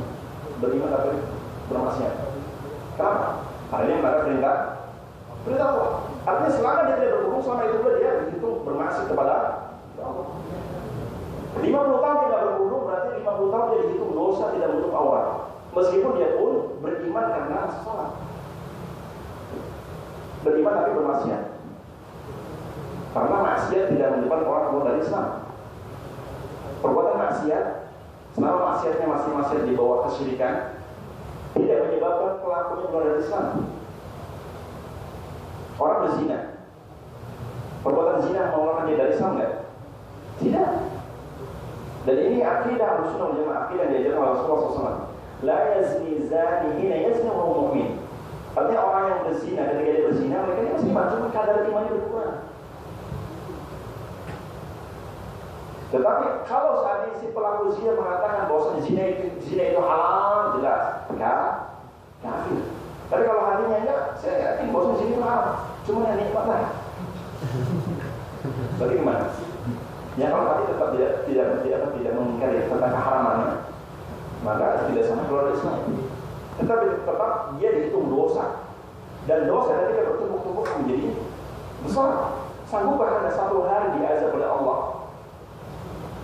B: beriman tapi bermaksiat. Kenapa? Karena dia melanggar perintah Allah. Artinya selama dia tidak berhubung, selama itu pula dia dihitung bermaksiat kepada Allah. 50 tahun dia tidak berhubung, berarti 50 tahun dia dihitung dosa tidak menutup aurat. Meskipun dia pun beriman karena salah, beriman tapi bermaksiat. Karena maksiat tidak menyebabkan orang keluar dari Islam. Perbuatan maksiat, selama maksiatnya masih maksiat di bawah kesyirikan, tidak menyebabkan pelakunya keluar dari Islam. Orang berzina, perbuatan zina mengeluarkan dia dari Islam nggak? Tidak. Dan ini akidah Ahlussunnah wal Jamaah, akidah yang diajarkan oleh Rasulullah SAW. La yazni zani hina yazni wa huwa mu'min. Artinya orang yang berzina, ketika dia berzina, mereka ini masih iman, cuma kadar imannya berkurang. Tetapi kalau saat ini si pelaku zina mengatakan bahwa zina itu halal, jelas kafir. Tapi kalau hatinya enggak, saya yakin bahwa zina itu halal, cuma yang nikmat lah. Bagaimana? Ya kalau hati tetap tidak mengingkari tentang keharamannya, maka tidak sama keluar dari Islam. Tetapi tetap dia dihitung dosa, dan dosa ketika bertumpuk-tumpuk menjadi besar. Sanggupkah Anda satu hari diazab oleh Allah?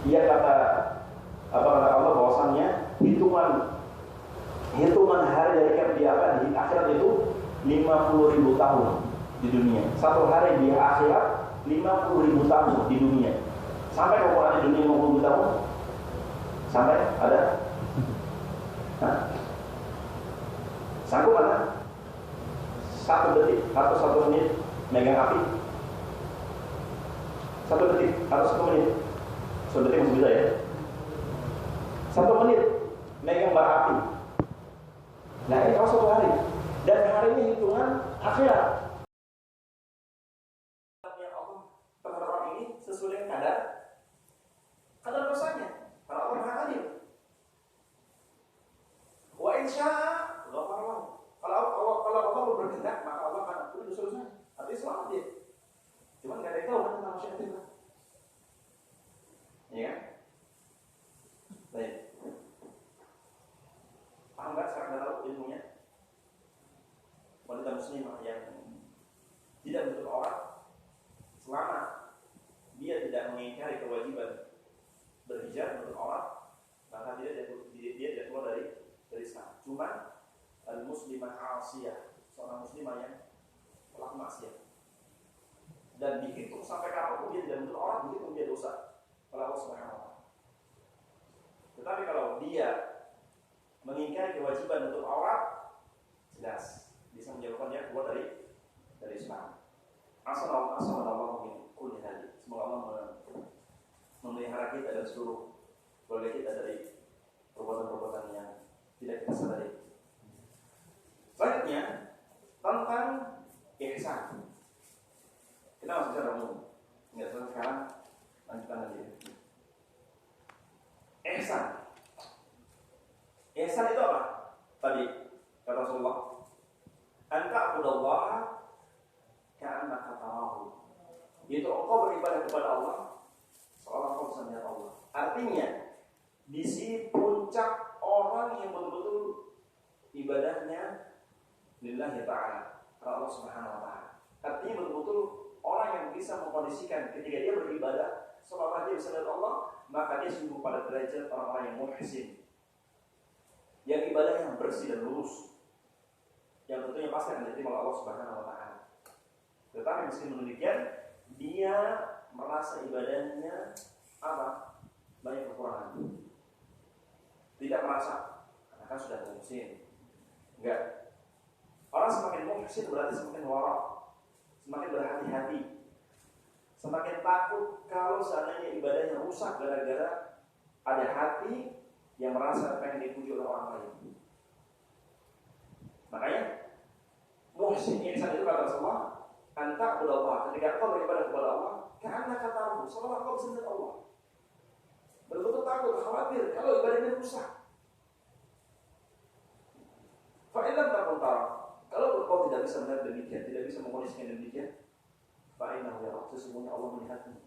B: Ia kata Allah bahwasannya hitungan hari dari dia di akhirat itu 50.000 tahun di dunia. Satu hari di akhirat 50.000 tahun di dunia. Sampai kalau Quran di dunia 50.000 tahun? Sampai ada? Hah? Sanggup mana? 1 detik atau 1 menit megang api? 1 detik atau 1 menit? 1 detik masih bisa ya? 1 menit megang bara api. Nah ini kalau 1 hari. Dan hari ini hitungan akhirat. Yang Allah terhadap orang ini sesuai dengan kadar dosanya. Karena Allah Maha Adil. Wa insya'a ghafara lahu. Kalau Allah berkehendak, maka Allah akan ampuni dosa-dosanya. Artinya selamat dia. Cuma enggak ada yang tahu kan tentang manusia itu. Iya kan? Baik. Paham nggak sekarang anda tahu ilmunya? Wanita muslimah yang tidak menutup aurat selama dia tidak mengingkari kewajiban berhijab menutup aurat, maka dia tidak keluar dari Islam. Cuma al-muslimah asiyah, seorang muslimah yang pelaku maksiat, dan dihitung sampai kapanpun dia tidak menutup aurat, dihitung dia dosa oleh Allah Subhanahu wa Ta'ala. Tetapi kalau dia mengingkari kewajiban untuk aurat, jelas bisa menyebabkan dia keluar dari Islam. Assalamualaikum min kulli hal. Semoga Allah memelihara kita dan seluruh keluarga kita dari perbuatan-perbuatan yang tidak kita sadari. Selanjutnya tentang ihsan. Kita masih bicara umum. Enggak selesai sekarang, lanjutkan lagi. Ihsan. Ihsan itu apa? Tadi kata Rasulullah, anta abudallaha ka'annaka tarahu. Itu engkau beribadah kepada Allah seolah engkau bisa melihat Allah. Artinya di sini puncak orang yang betul-betul ibadahnya lillahi ta'ala, Allah Subhanahu wa ta'ala. Artinya betul-betul orang yang bisa mengkondisikan ketika dia beribadah seolah dia bisa melihat Allah, maka dia sungguh pada derajat orang-orang yang muhsin, yang ibadahnya bersih dan lurus, yang tentunya pasti akan diterima oleh Allah Subhanahu wa ta'ala. Tetapi meski demikian, dia merasa ibadahnya apa? Banyak kekurangan. Tidak merasa, karena kan sudah muhsin. Enggak. Orang semakin muhsin berarti semakin wara', semakin berhati-hati, semakin takut kalau seandainya ibadahnya rusak gara-gara ada hati yang merasa pengen dipuji oleh orang lain. Makanya muhsin ihsan itu kata Rasulullah, anta Allah, ketika kau beribadah kepada Allah, karena katamu, seolah kau bisa melihat Allah. Betul-betul takut, khawatir kalau ibadahnya rusak. Fa'ilam takut tahu. Kalau kau tidak bisa melihat demikian, tidak bisa mengkondisikan demikian, fa'ilam ya Allah, sesungguhnya Allah melihatmu.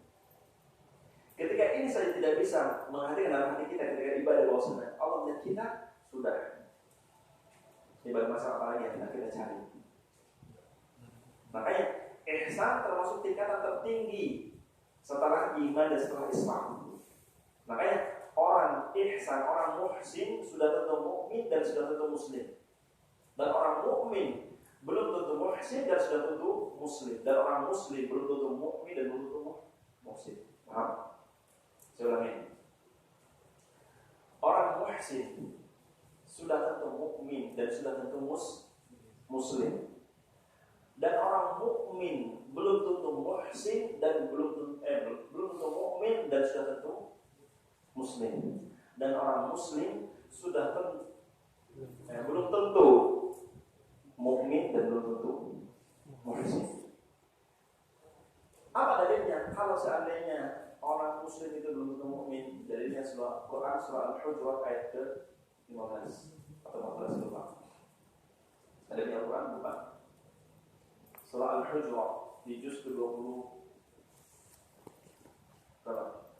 B: Ketika ini saja tidak bisa menghadirkan dalam hati kita ketika ibadah bahwasanya Allah melihat kita, sudah. Ibadah masalah apa lagi yang kita cari. Makanya ihsan termasuk tingkatan tertinggi setelah iman dan setelah Islam. Makanya orang ihsan, orang muhsin sudah tentu mukmin dan sudah tentu muslim. Dan orang mukmin belum tentu muhsin dan sudah tentu muslim. Dan orang muslim belum tentu mukmin dan belum tentu muhsin. Paham? Saya ulangi. Orang muhsin sudah tentu mukmin dan sudah tentu muslim. Dan orang mukmin belum tentu muhsin dan belum tentu mukmin dan sudah tentu muslim. Dan orang muslim sudah belum tentu mukmin dan belum tentu muhsin. Apa dalilnya? Kalau seandainya orang muslim itu belum tentu mukmin, dalilnya surah Quran surah Al-Hujurat ayat ke-15 atau 14 lupa. Ada di Al-Quran bukan? Surah Al-Hujurat di juz ke-20 berapa?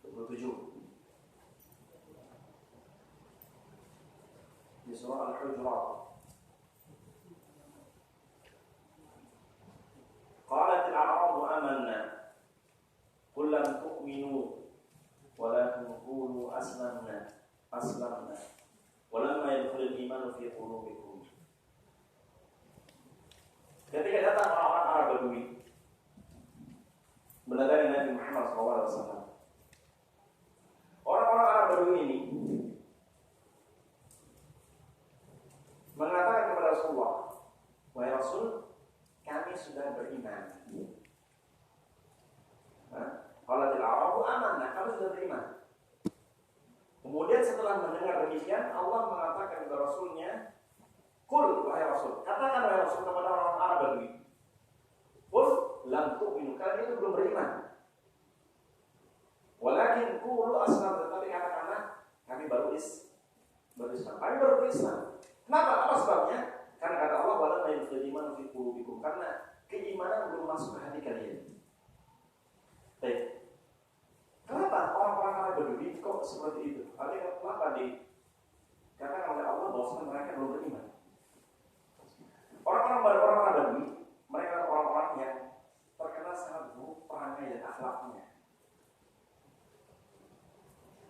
B: 27. Di surah Al-Hujurat. Qalat al-a'rabu amanna qul lam tu'minu walakin qulu aslamna walamma yadkhulul imanu fi qulubikum. Ketika datang orang-orang Arab Badui mendatangi Nabi Muhammad SAW, orang-orang Arab Badui ini mengatakan kepada Rasulullah, wahai Rasul, kami sudah beriman. Qalatil a'rabu amanna, kami sudah beriman. Kemudian setelah mendengar demikian, Allah mengatakan kepada Rasulnya, Qul, wahai Rasul, katakan wahai Rasul kepada orang Arab Badui, Qul lam tu'minu, kalian itu belum beriman. Walakin qulu aslam, tetapi katakanlah kami baru Islam. Kami baru Islam. Kenapa? Apa sebabnya? Karena kata Allah, wala ma yadkhulul imanu fi qulubikum, karena keimanan belum masuk ke hati kalian. Baik. Kenapa orang-orang Arab Badui kok seperti itu? Artinya kenapa dikatakan oleh Allah bahwa mereka belum beriman? Orang-orang Arab Badui, mereka adalah orang-orang yang terkenal sangat buruk perangai dan akhlaknya.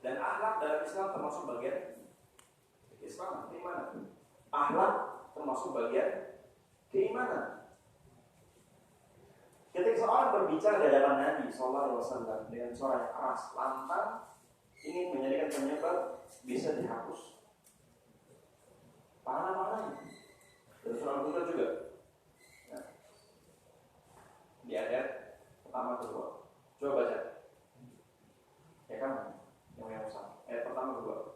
B: Dan akhlak dalam Islam termasuk bagian Islam, keimanan. Akhlak termasuk bagian keimanan. Ketika seorang berbicara di hadapan Nabi SAW dengan suara yang keras, lantang, ingin menjadikan penyebab bisa dihapus pahala-pahalanya. Dan surah Al-Hujurat juga. Nah, di ayat pertama kedua. Coba baca. Ya kamu yang sama. Ayat pertama kedua.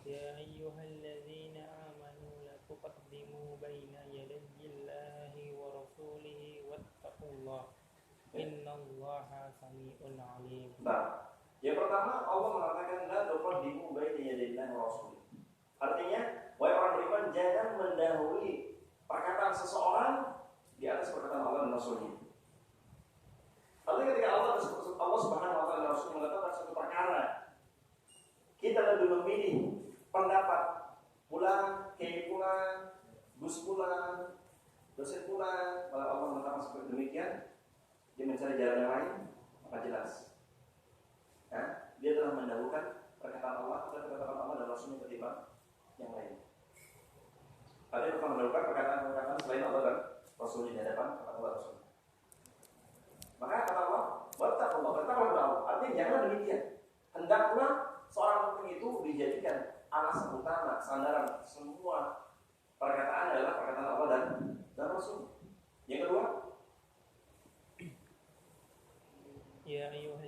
C: يا أيها الذين آمنوا لا تقدموا بين يدي الله ورسوله واتقوا الله إن الله سميع عليم.
B: Nah, yang pertama Allah mengatakan la tuqaddimu baina yadayillahi wa rasulih. Artinya, wahai orang beriman, jangan mendahului perkataan seseorang di atas perkataan Allah dan Rasulnya. Lalu ketika Allah Subhanahu wa taala dan Rasul mengatakan satu perkara, kita lebih memilih pendapat pulang, kiai pulang, gus pulang, dosen pulang. Kalau Allah mengatakan seperti demikian, dia mencari jalan yang lain, maka jelas. Ya, dia telah mendahulukan perkataan Allah dan perkataan Allah dan Rasulnya ketimbang yang lain. Artinya telah mendahulukan perkataan selain Allah dan Rasulnya di hadapan kata Allah Rasul. Maka kata Allah, wattaqullah, bertakwalah kepada Allah. Artinya jangan demikian. Hendaklah seorang mukmin itu dijadikan alasan utama, sandaran semua perkataan adalah perkataan Allah dan Rasul. Yang kedua,
C: يا أيها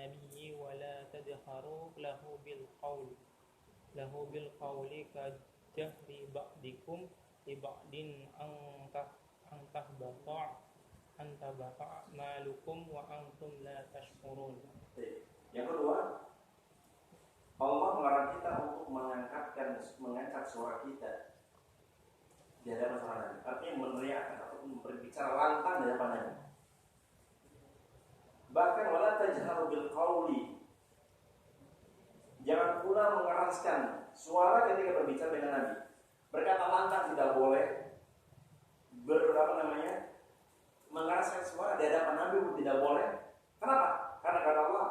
C: النبي ولا تجهروا له بالقول كجهر بعضكم لبعض أن تحبط أعمالكم وأنتم لا تشعرون.
B: Yang kedua, Allah melarang kita untuk mengangkat suara kita di hadapan suara Nabi. Artinya meneriakkan atau berbicara lantang di hadapan Nabi. Bahkan wala tajharu bil qawli, jangan pula mengeraskan suara ketika berbicara dengan Nabi. Berkata lantang tidak boleh. Mengeraskan suara di hadapan Nabi pun tidak boleh. Kenapa? Karena kata Allah,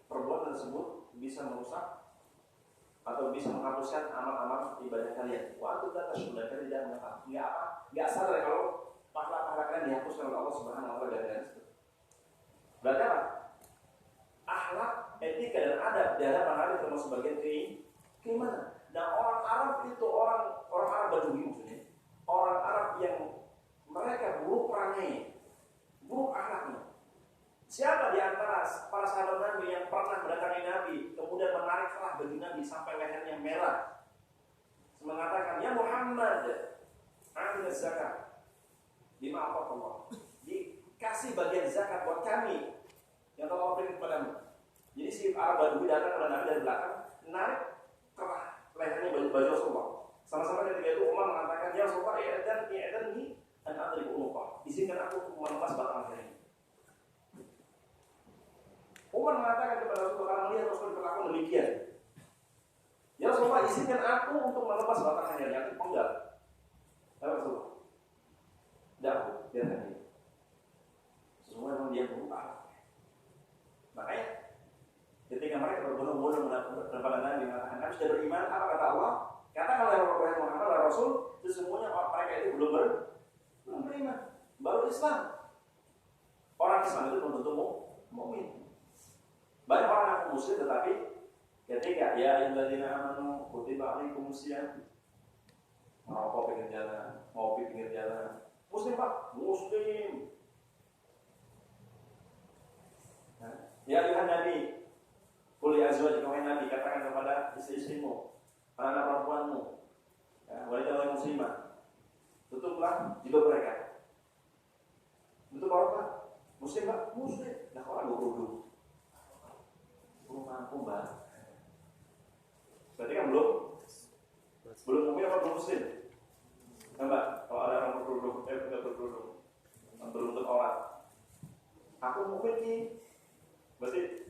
B: perbuatan tersebut bisa merusak atau bisa menghapuskan amal-amal ibadah kalian. Waktu kata sudah tidak mengetahui, nggak sadar kalau pahala-pahala kalian dihapuskan oleh Allah Subhanahu Wa Taala dari itu. Berarti apa? Akhlak, etika dan adab di hadapan Nabi termasuk bagian keimanan. Dan orang Arab itu orang Arab Badui maksudnya, orang Arab yang mereka buruk perangai, buruk akhlaknya. Siapa di antara para sahabat Nabi yang pernah mendatangi Nabi kemudian menarik kerah baju Nabi sampai lehernya merah, mengatakan, ya Muhammad, ambil zakat, dimaafkan Allah, dikasih bagian zakat buat kami yang telah Allah berikan kepadamu. Jadi si Arab Badui datang kepada Nabi dari belakang, menarik kerah lehernya baju Rasulullah. Sama-sama ketika itu Umar mengatakan, ya Rasulullah, i'adani an adribu unuqah, izinkan aku untuk melepas batang leher ini. Umar mengatakan kepada Rasulullah, melihat Rasulullah berlaku demikian, ya Rasulullah, izinkan aku untuk melepas batang lehernya. Aku penggal. Ya Rasulullah, dah, biarkan dia. Semua memang dia berubah. Makanya ketika mereka berbondong-bondong kepada Nabi mengatakan, kami sudah beriman, apa kata Allah? Katakan oleh Muhammad oleh Rasul, sesungguhnya mereka itu belum beriman, baru Islam. Orang Islam itu belum tentu mukmin. Banyak orang yang muslim tetapi ketika ya ayyuhalladzina amanu kutiba alaikumusiyam, merokok pinggir jalan, ngopi pinggir jalan, muslim Pak, muslim. Ya ayuhan Nabi, qul li azwajika, wahai Nabi, katakan kepada istri-istrimu, anak perempuanmu, wanita muslimah, tutuplah jilbab mereka. Tutup orang muslim Pak, muslim. Nah orang berkerudung, belum mampu Mbak. Berarti kan belum mungkin apa belum muslim. Nah, Mbak, kalau ada orang berkerudung, belum tutup aurat, aku mungkin nih. Berarti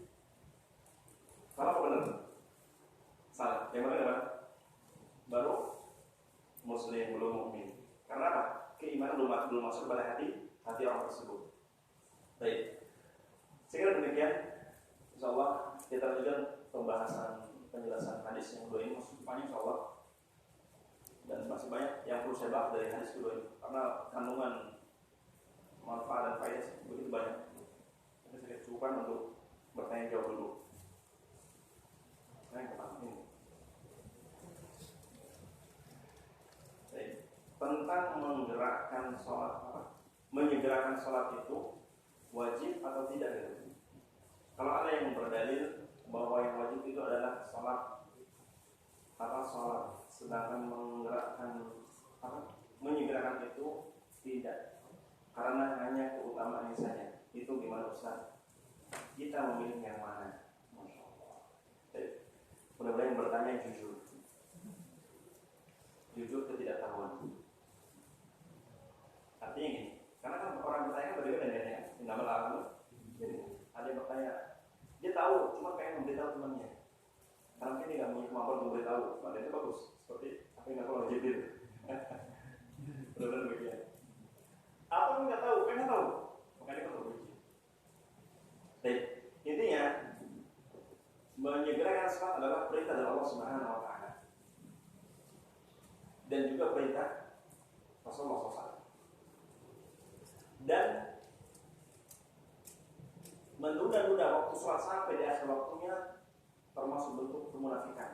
B: salah apa benar? Salah. Yang mana? Baru muslim, belum mukmin. Karena apa? Keimanan belum masuk kepada hati orang tersebut. Baik. Sekiranya demikian, insyaallah kita lanjutkan pembahasan penjelasan hadis yang kedua ini masih panjang insyaallah. Dan masih banyak yang perlu saya bahas dari hadis kedua ini karena kandungan manfaat dan faedah begitu banyak. Jadi saya cukupkan untuk bertanya jawab dulu. Yang pertama ini tentang menggerakkan sholat, menyegerakan sholat itu wajib atau tidak gitu. Kalau ada yang berdalil bahwa yang wajib itu adalah sholat sedangkan menyegerakan itu tidak, karena hanya keutamaannya saja. Itu gimana Ustaz? Kita memilih yang mana? Masya Allah. Mudah-mudahan yang bertanya jujur ketidaktahuan. Artinya gini, karena kan orang bertanya berbeda dengan yang nama lalu. Jadi ada yang bertanya, dia tahu, cuma pengen memberitahu temannya. Karena mungkin dia nggak punya kemampuan memberitahu, maka itu bagus. Seperti apa yang aku Jibril. Benar-benar begitu. Atau nggak tahu, pengen tahu, makanya itu berbeda. Jadi intinya menyegerakan sholat adalah perintah dari Allah Subhanahu Wa Taala dan juga perintah Rasulullah SAW. Dan menunda-nunda waktu sholat sampai di akhir waktunya termasuk bentuk kemunafikan.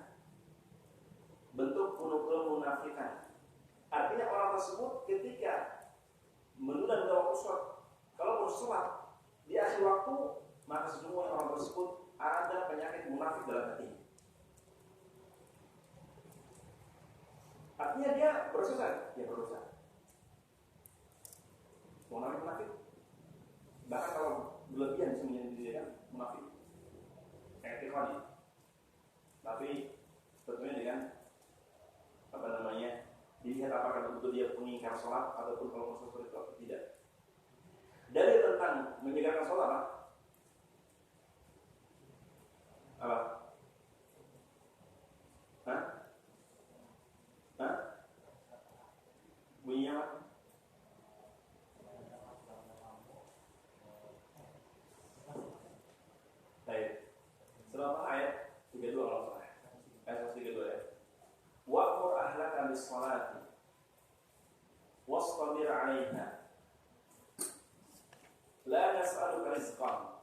B: Bentuk kemunafikan. Artinya orang tersebut ketika menunda-nunda waktu sholat, kalau mau sholat di di akhir waktu maka semua orang tersebut ada penyakit munafik dalam hatinya. Artinya dia berdosa, dia berdosa. Munafik. Bahkan kalau berlebihan bisa menjadi diri kan munafik. Etikoni. Tapi tentunya dengan dilihat apakah betul dia mengingkar sholat ataupun kalau masuk seperti itu atau tidak. Dari tentang meninggalkan sholat apa? Hah? Bunyinya apa? Baik. Surah ayat 32 kalau salah. Ayat 32 ya. Wa'mur ahlaka bis-shalati wastabir 'alaiha. La nas'aluka rizqan.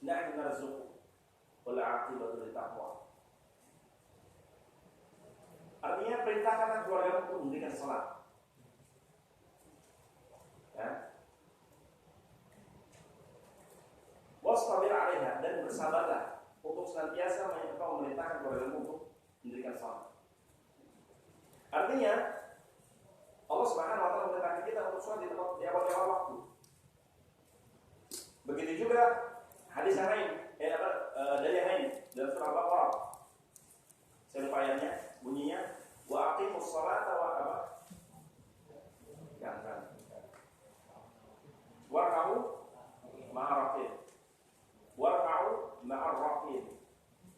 B: Nahnu narzuquka wal 'aqibatu lit-taqwa. Artinya perintahkan keluarga untuk mendirikan salat. Ya. Wastabir 'alaiha, dan bersabarlah untuk senantiasa memerintahkan keluarga untuk mendirikan salat. Artinya Allah Subhanahu wa taala memerintahkan kita untuk sholat di awal-awal waktu. Begitu juga hadis yang lain, dari yang lain dalam surah Al-Baqarah. Saya lupa ayatnya, bunyinya wa aqimus sholata wa apa? Kan. Warka'u ma'arraqin. Warka'u ma'arraqin.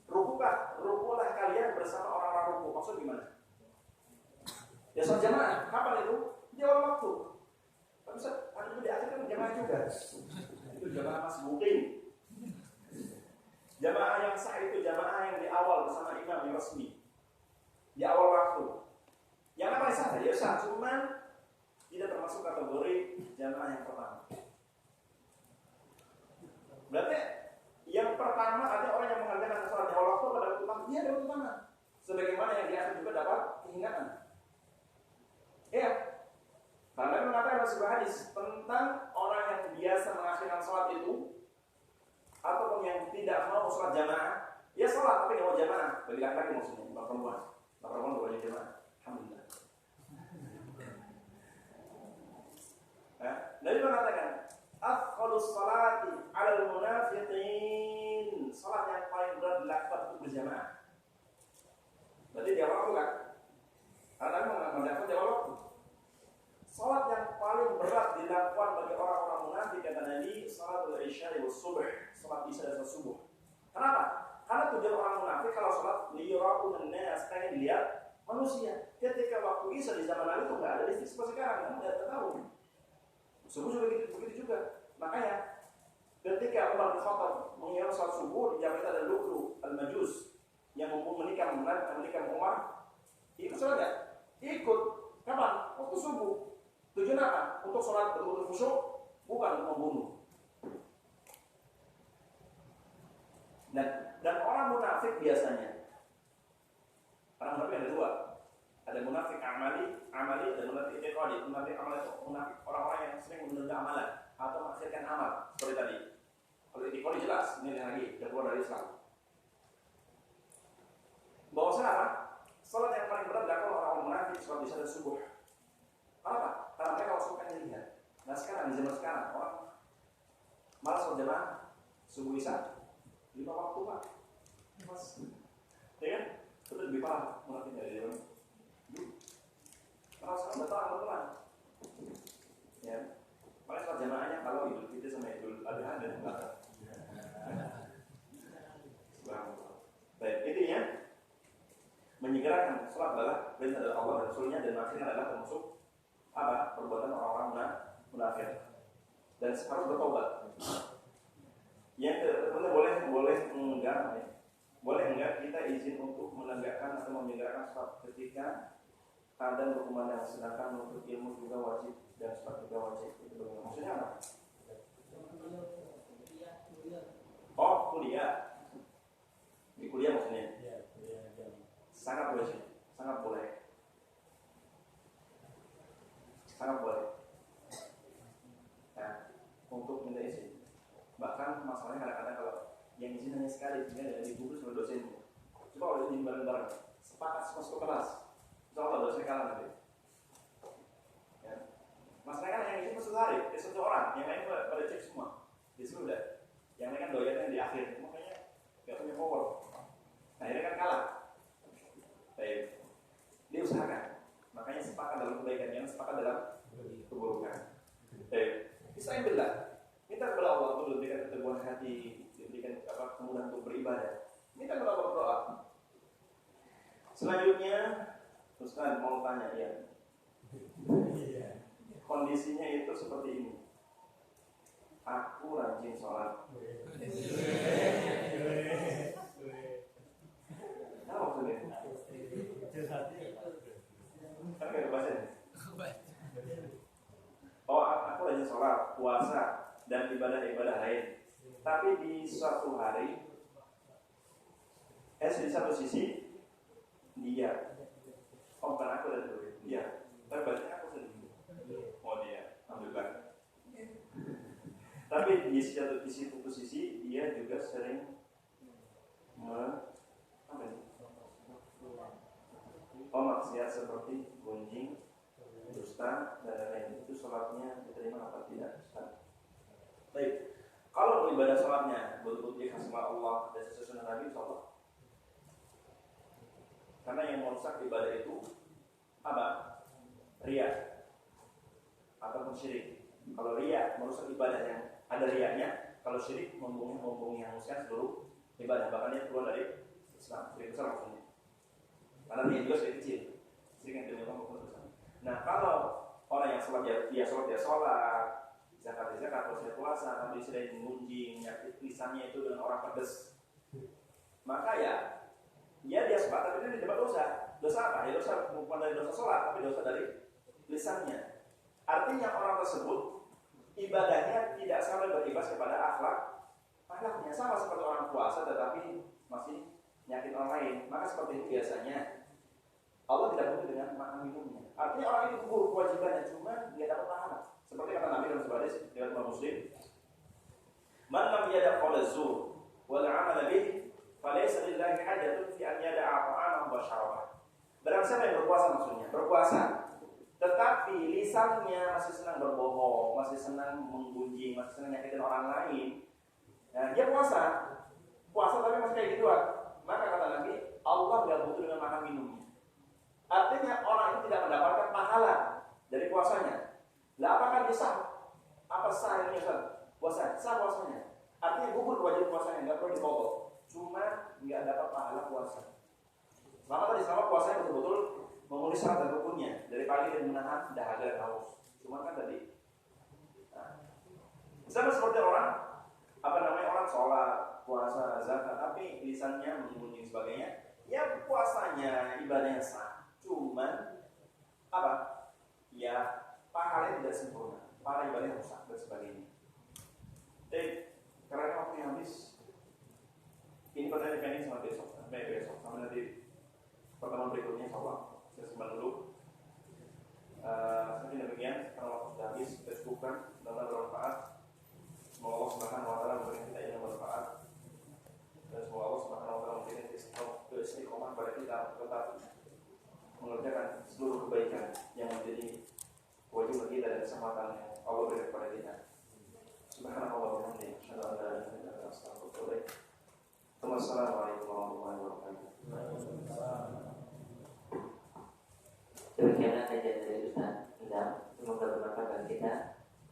B: Rukulah kalian bersama orang-orang ruku. Maksud gimana? Ya sholat jamaah, kapan itu? Di awal waktu. Tapi ada di akhir kan jamaah juga. Itu jamaah masbuqin. Jamaah yang sah itu jamaah yang di awal bersama imam yang resmi. Di awal waktu. Yang apa yang sah? Ya sah, cuman tidak termasuk kategori jamaah yang pertama. Berarti yang pertama ada orang yang mengerjakan sholat di awal waktu pada waktu utama, dia dapat utama. Sebagaimana yang di akhir juga dapat keinginan. Ya, karena mengatakan sebuah hadis tentang orang yang biasa mengakhirkan sholat itu ataupun yang tidak mau sholat jamaah, ya sholat tapi tidak mau jamaah. Bagi laki-laki maksudnya, bukan perempuan. Perempuan boleh jamaah. Alhamdulillah. Nabi mengatakan, afdhalus sholati 'alal munafiqin. Sholat yang paling berat dilakukan untuk berjamaah. Berarti di awal waktu kan? Karena Nabi mengatakan di awal waktu. Salat yang paling berat dilakukan bagi orang-orang munafik kata Nabi, salatul isya wa subuh, salat isya dan subuh. Kenapa? Karena tujuan orang munafik kalau salat liyara'un nas, pengen dilihat manusia. Ketika waktu isya di zaman Nabi itu enggak ada listrik seperti sekarang, enggak tahu. Subuh juga begitu juga. Makanya ketika Umar bin Khattab mengira salat subuh di zaman itu ada Lu'lu al-Majus yang menikam Umar, ikut salat enggak? Ikut. Kapan? Waktu subuh. Tujuan apa? Untuk sholat betul-betul khusyuk, bukan untuk membunuh. Dan orang munafik biasanya, orang munafik ada dua. Ada munafik amali, dan munafik itikadi. Munafik amali itu munafik orang-orang yang sering menunda amalan atau mengakhirkan amal seperti tadi. Kalau itikadi jelas, ini lagi sudah keluar dari Islam. Bahwasanya apa? Salat yang paling berat dilakukan orang munafik sholat isya dan subuh. Kenapa? Karena mereka harus suka dilihat. Nah sekarang di zaman sekarang orang malas sholat jamaah subuh isya 5 waktu pak. Mas, ya kan? Itu lebih parah munafik dari zaman. Karena sekarang betul betulan. Ya, paling sholat jamaahnya kalau Idul Fitri sama Idul Adha dan belakang. Baik, intinya menyegerakan sholat adalah perintah dari Allah dan Rasulnya, dan akhirnya adalah termasuk apa? Perbuatan orang-orang munafik, dan harus bertobat. Yang kemudian boleh enggak kita izin untuk menegakkan atau menyegerakan sholat ketika ada berkumandang, sedangkan menuntut ilmu juga wajib dan sholat juga wajib. Itu bagaimana? Maksudnya apa? Oh, kuliah. Di kuliah maksudnya? Sangat boleh, sangat boleh. Sangat boleh. Nah, untuk minta izin. masalahnya kadang-kadang kalau yang izin hanya sekali, sehingga dari guru sama dosennya. Coba kalau izin bareng-bareng, sepakat masuk kelas, insya Allah dosen kalah nanti. Ya. Masalahnya kan yang izin satu hari, satu orang, yang lain pada cek semua. Di sini udah, yang lain kan doyannya di akhir, makanya nggak punya power. Nah akhirnya kan kalah. Baik, dia usahakan. Makanya sepakat dalam kebaikan, jangan sepakat dalam keburukan. Baik, bismillah. Minta kepada Allah untuk diberikan keteguhan hati, diberikan kemudahan untuk beribadah. Minta kepada Allah berdoa. Selanjutnya, Ustaz mau tanya ya. Kondisinya itu seperti ini. Aku rajin sholat. Apa maksudnya? Kan nggak kebaca. Oh, aku rajin sholat, puasa, dan ibadah-ibadah lain. Tapi di suatu hari, di satu sisi dia, oh bukan aku dan dia, tapi berarti aku sendiri. Oh dia, alhamdulillah. Tapi di satu sisi dia juga sering maksiat seperti gunjing, dusta dan lain-lain. Itu sholatnya diterima apa tidak? Ustaz? Baik, kalau ibadah sholatnya betul-betul ikhlas sama Allah dan sesuai dengan Nabi SAW. Karena yang merusak ibadah itu apa? Riya ataupun syirik. Kalau riya merusak ibadah yang ada riyanya, kalau syirik menghanguskan seluruh ibadah, bahkan dia keluar dari Islam. Syirik besar maksudnya. Karena riya juga syirik kecil. Syirik yang demikian maupun besar. Nah, kalau orang yang sholat dia sholat, zakat, puasa, tapi sering mengunjing, nyakit lisannya itu dengan orang pedes, maka ya dia sholat, tapi dia dapat dosa. Dosa apa? Ya dosa bukan dari dosa sholat, tapi dosa dari lisannya. Artinya orang tersebut ibadahnya tidak sampai berimbas kepada akhlaknya, sama seperti orang puasa tetapi masih nyakit orang lain. Maka seperti itu biasanya Allah tidak butuh dengan makan minumnya. Artinya orang itu gugur kewajibannya, cuma dia dapat pahala. Seperti kata Nabi dalam sebuah hadis riwayat Imam Muslim, "Man lam yada' qawla zur wal 'amala bihi, falaysa lillahi hajatun fi an yada'a ta'amahu wa syarabahu." Barang siapa yang berpuasa, maksudnya berpuasa, tetapi lisannya masih senang berbohong, masih senang menggunjing, masih senang nyakitin orang lain, nah, dia puasa tapi masih kayak gituan, maka kata Nabi, Allah tidak butuh dengan makan minumnya. Artinya orang itu tidak mendapatkan pahala dari puasanya. Lah apakah dia sah? Apa sah ini Ustaz? Puasa, sah puasanya. Artinya gugur kewajiban puasanya, nggak perlu dipotong. Cuma nggak dapat pahala puasa. Selama puasanya betul-betul memenuhi syarat dan rukunnya, dari pagi dan menahan dahaga dan haus. Cuma kan tadi, sama seperti orang orang sholat, puasa, zakat, tapi lisannya mengunjung sebagainya. Ya puasanya, ibadahnya sah. Cuman ya pahalanya tidak sempurna, pahala ibadahnya rusak dan sebagainya. Karena waktunya habis, ini pertanyaan pending sampai besok, sampai nanti pertemuan berikutnya, insyaallah. Saya simpan dulu. Seperti demikian, karena waktu sudah habis, kita cukupkan. Mudah-mudahan bermanfaat. Semoga Allah Subhanahu wa Ta'ala memberikan kita ilmu bermanfaat, dan semoga Allah Subhanahu wa Ta'ala memberikan istiqomah pada kita tetap mengerjakan seluruh kebaikan yang menjadi kewajiban kita dan kesempatan yang Allah berikan kepada kita. Subhanallah wa bihamdihi, asyhadu an la ilaha illa anta, astaghfiruka wa atubu ilaik. Wassalamualaikum warahmatullahi wabarakatuh.
A: Demikianlah kajian dari Ustaz Indam. Semoga bermanfaat bagi kita.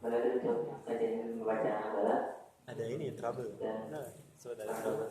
A: Melalui kajian ini membaca adalah
D: ada ini trouble.
A: Dan
D: saudara trouble.